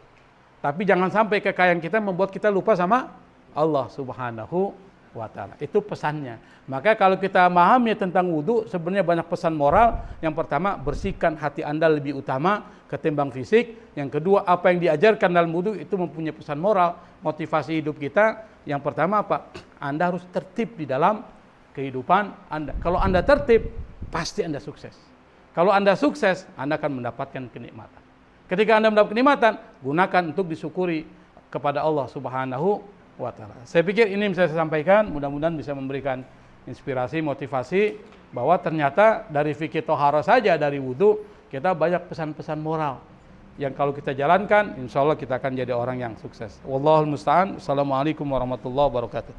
Tapi jangan sampai kekayaan kita membuat kita lupa sama Allah Subhanahu wa ta'ala. Itu pesannya. Maka kalau kita memahami tentang wudu, sebenarnya banyak pesan moral. Yang pertama, bersihkan hati Anda lebih utama ketimbang fisik. Yang kedua, apa yang diajarkan dalam wudu itu mempunyai pesan moral, motivasi hidup kita. Yang pertama apa? Anda harus tertib di dalam kehidupan Anda. Kalau Anda tertib, pasti Anda sukses. Kalau Anda sukses, Anda akan mendapatkan kenikmatan. Ketika Anda mendapat kenikmatan, gunakan untuk disyukuri kepada Allah Subhanahu wa ta'ala. Saya pikir ini bisa saya sampaikan, mudah-mudahan bisa memberikan inspirasi, motivasi bahwa ternyata dari fikih tohara saja, dari wudu, kita banyak pesan-pesan moral yang kalau kita jalankan, insya Allah kita akan jadi orang yang sukses. Wallahul musta'an. Assalamualaikum warahmatullahi wabarakatuh.